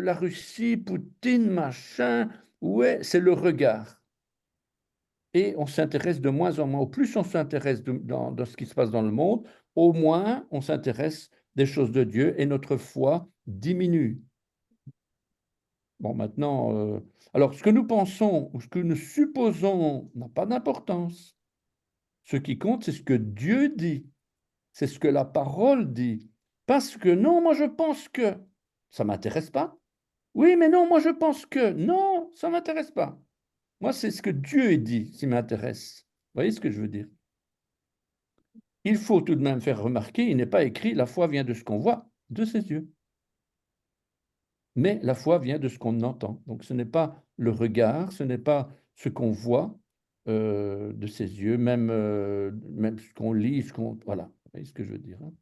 la Russie, Poutine, machin, ouais, c'est le regard. Et on s'intéresse de moins en moins. Au plus on s'intéresse dans ce qui se passe dans le monde, au moins on s'intéresse des choses de Dieu et notre foi diminue. Bon, maintenant, alors ce que nous pensons ou ce que nous supposons n'a pas d'importance. Ce qui compte, c'est ce que Dieu dit, c'est ce que la parole dit. Parce que non, moi je pense que ça ne m'intéresse pas. Oui, mais non, moi je pense que non, ça ne m'intéresse pas. Moi, c'est ce que Dieu dit qui m'intéresse. Vous voyez ce que je veux dire? Il faut tout de même faire remarquer, il n'est pas écrit la foi vient de ce qu'on voit de ses yeux. Mais la foi vient de ce qu'on entend. Donc ce n'est pas le regard, ce n'est pas ce qu'on voit de ses yeux, même ce qu'on lit, voilà, vous voyez ce que je veux dire. Hein.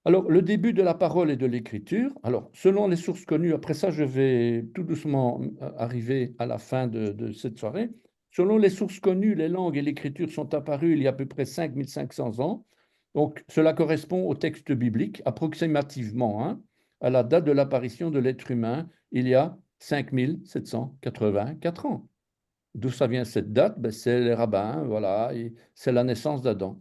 Alors, le début de la parole et de l'écriture, alors, selon les sources connues, après ça, je vais tout doucement arriver à la fin de cette soirée. Selon les sources connues, les langues et l'écriture sont apparues il y a à peu près 5500 ans. Donc, cela correspond au texte biblique, approximativement, hein, à la date de l'apparition de l'être humain, il y a 5784 ans. D'où ça vient cette date? Ben, c'est les rabbins, voilà, c'est la naissance d'Adam.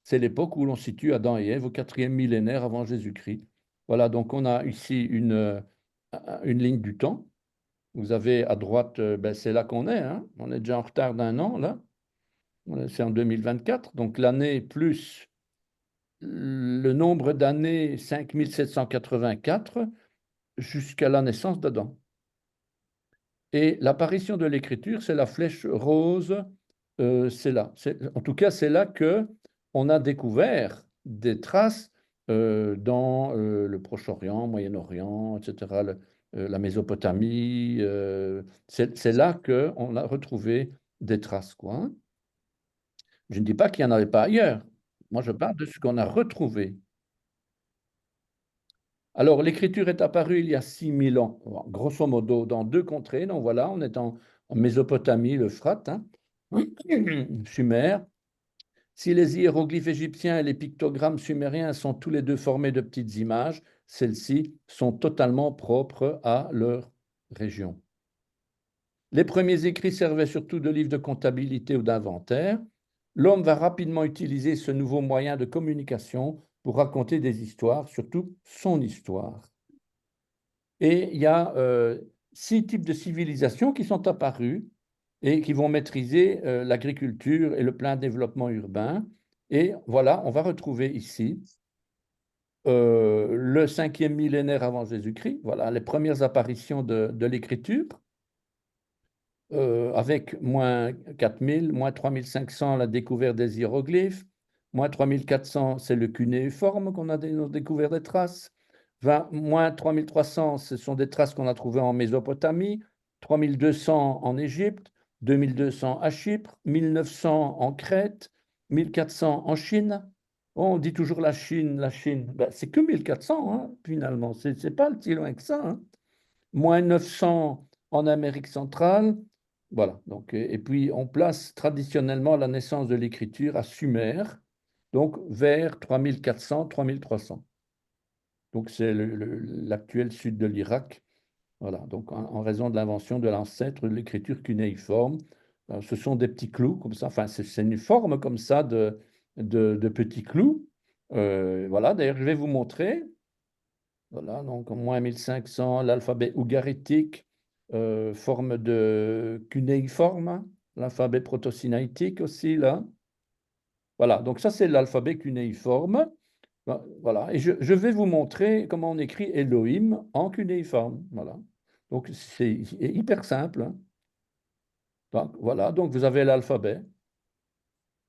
C'est l'époque où l'on situe Adam et Ève au 4e millénaire avant Jésus-Christ. Voilà, donc on a ici une ligne du temps. Vous avez à droite, ben, c'est là qu'on est, hein. On est déjà en retard d'un an, là. C'est en 2024. Donc l'année plus le nombre d'années, 5784, jusqu'à la naissance d'Adam. Et l'apparition de l'écriture, c'est la flèche rose, c'est là. En tout cas, c'est là que on a découvert des traces dans le Proche-Orient, Moyen-Orient, etc., la Mésopotamie. C'est là qu'on a retrouvé des traces, quoi, hein. Je ne dis pas qu'il n'y en avait pas ailleurs. Moi, je parle de ce qu'on a retrouvé. Alors, l'écriture est apparue il y a 6000 ans, grosso modo, dans deux contrées. Donc voilà, on est en Mésopotamie, l'Euphrate, hein, Sumer. Si les hiéroglyphes égyptiens et les pictogrammes sumériens sont tous les deux formés de petites images, celles-ci sont totalement propres à leur région. Les premiers écrits servaient surtout de livres de comptabilité ou d'inventaire. L'homme va rapidement utiliser ce nouveau moyen de communication pour raconter des histoires, surtout son histoire. Et il y a 6 types de civilisations qui sont apparues et qui vont maîtriser l'agriculture et le plein développement urbain. Et voilà, on va retrouver ici le 5e millénaire avant Jésus-Christ, voilà les premières apparitions de l'écriture, avec moins 4000, moins 3500, la découverte des hiéroglyphes, moins 3400, c'est le cunéiforme qu'on a découvert des traces, moins 3300, ce sont des traces qu'on a trouvées en Mésopotamie, 3200 en Égypte, 2200 à Chypre, 1900 en Crète, 1400 en Chine. Oh, on dit toujours la Chine, la Chine. Ben, c'est que 1400, hein, finalement, c'est pas si loin que ça, hein. Moins 900 en Amérique centrale. Voilà. Donc, et puis, on place traditionnellement la naissance de l'écriture à Sumer, donc vers 3400, 3300. Donc, c'est l'actuel sud de l'Irak. Voilà. Donc, en raison de l'invention de l'ancêtre de l'écriture cunéiforme, ce sont des petits clous comme ça. Enfin, c'est une forme comme ça de petits clous. Voilà. D'ailleurs, je vais vous montrer. Voilà, donc en moins 1500, l'alphabet ougaritique, forme de cunéiforme, l'alphabet proto-sinaïtique aussi, là. Voilà, donc ça c'est l'alphabet cunéiforme. Voilà, et je vais vous montrer comment on écrit Elohim en cunéiforme. Voilà, donc c'est hyper simple, hein. Donc, voilà, donc vous avez l'alphabet,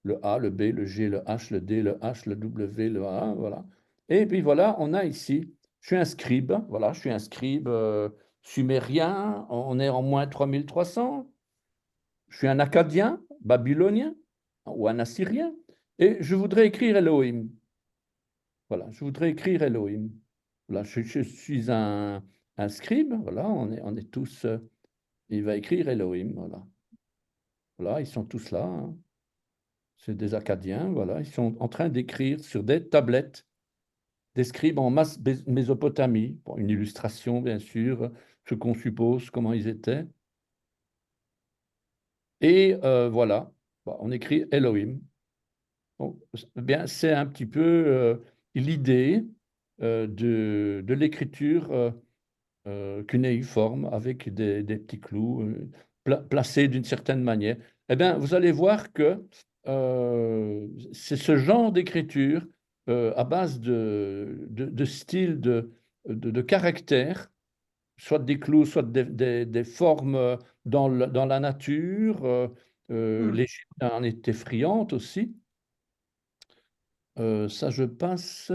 le A, le B, le G, le H, le D, le H, le W, le A, voilà. Et puis voilà, on a ici, je suis un scribe, voilà, je suis un scribe sumérien, on est en moins 3300. Je suis un Akkadien, babylonien, ou un Assyrien, et je voudrais écrire Elohim. Voilà, je voudrais écrire Elohim. Voilà, je suis un scribe, voilà, on est tous, il va écrire Elohim, voilà. Voilà, ils sont tous là, hein. C'est des Akkadiens, voilà, ils sont en train d'écrire sur des tablettes, des scribes en masse Mésopotamie, pour une illustration, bien sûr, ce qu'on suppose, comment ils étaient. Et voilà, bon, on écrit Elohim. Donc, bien, c'est un petit peu l'idée de l'écriture cunéiforme avec des petits clous placés d'une certaine manière. Eh bien, vous allez voir que c'est ce genre d'écriture à base de style, de caractère, soit des clous, soit des formes dans la nature. L'Égypte en était friande aussi. Ça, je passe.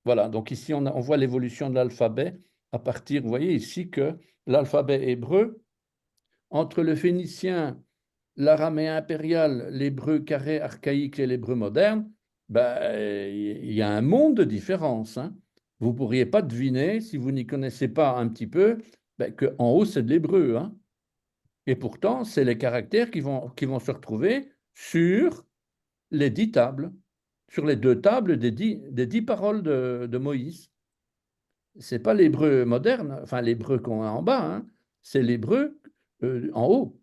Voilà, donc ici, on voit l'évolution de l'alphabet à partir, vous voyez ici que l'alphabet hébreu, entre le phénicien, l'araméen impérial, l'hébreu carré archaïque et l'hébreu moderne, ben, il y a un monde de différence, hein. Vous ne pourriez pas deviner, si vous n'y connaissez pas un petit peu, ben, qu'en haut, c'est de l'hébreu, hein. Et pourtant, c'est les caractères qui vont se retrouver sur les 10 tables, sur les 2 tables des 10 paroles de Moïse. Ce n'est pas l'hébreu moderne, enfin l'hébreu qu'on a en bas, hein, c'est l'hébreu en haut.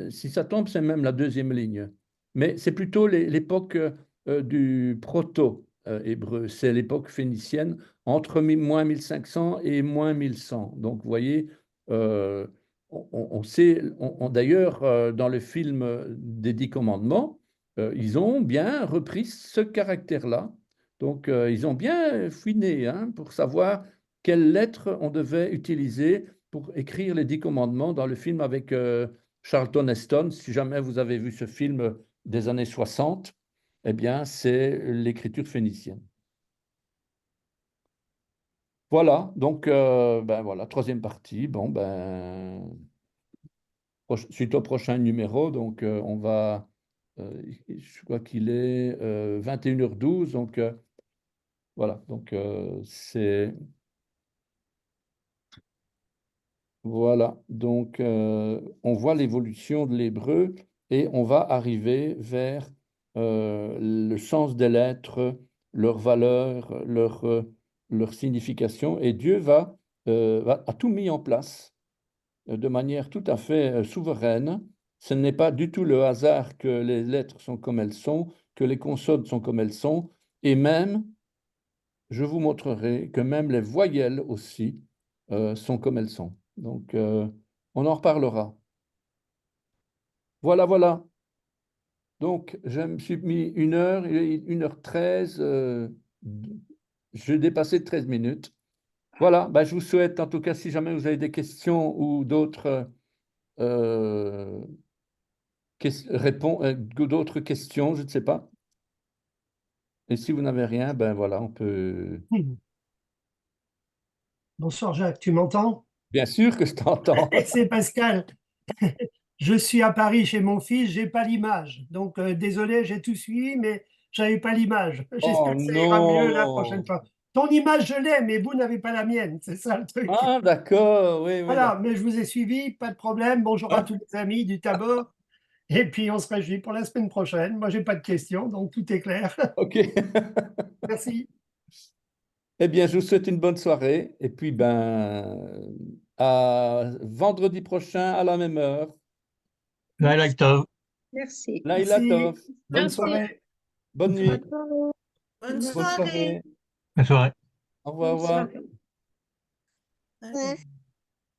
Si ça tombe, c'est même la deuxième ligne. Mais c'est plutôt l'époque du proto, hébreu. C'est l'époque phénicienne entre moins 1500 et moins 1100. Donc, vous voyez, on sait, d'ailleurs, dans le film des Dix Commandements, ils ont bien repris ce caractère-là. Donc, ils ont bien fouiné hein, pour savoir quelles lettres on devait utiliser pour écrire les Dix Commandements dans le film avec Charlton Heston. Si jamais vous avez vu ce film des années 60, eh bien, c'est l'écriture phénicienne. Voilà, donc, ben voilà, troisième partie. Bon, ben, suite au prochain numéro, donc on va, je crois qu'il est 21h12, donc voilà, donc c'est, voilà, donc on voit l'évolution de l'hébreu et on va arriver vers le sens des lettres, leur valeur, leur signification, et Dieu a tout mis en place de manière tout à fait souveraine. Ce n'est pas du tout le hasard que les lettres sont comme elles sont, que les consonnes sont comme elles sont, et même, je vous montrerai que même les voyelles aussi sont comme elles sont. Donc, on en reparlera. Voilà, voilà. Donc, je me suis mis 1 heure, 1h13. J'ai dépassé de 13 minutes. Voilà, ben, je vous souhaite, en tout cas, si jamais vous avez des questions ou d'autres d'autres questions, je ne sais pas. Et si vous n'avez rien, ben voilà, on peut. Bonsoir Jacques, tu m'entends? Bien sûr que je t'entends. C'est Pascal. Je suis à Paris chez mon fils, j'ai pas l'image. Donc désolé, j'ai tout suivi, mais j'avais pas l'image. Oh J'espère que ça ira mieux la prochaine non! fois. Ton image, je l'ai, mais vous n'avez pas la mienne. C'est ça le truc. Ah, d'accord, oui, oui, Voilà, d'accord. mais je vous ai suivi, pas de problème. Bonjour à tous les amis du Tabor. Et puis on se réjouit pour la semaine prochaine. Moi, j'ai pas de questions, donc tout est clair. Ok. Merci. Eh bien, je vous souhaite une bonne soirée. Et puis, ben, à vendredi prochain à la même heure. Laila Tov. Merci. Laila Merci. Tov. Bonne Merci. soirée. Bonne nuit. Bonne Bonne soirée. soirée. Bonne soirée. Au revoir, au Bonne revoir. soirée.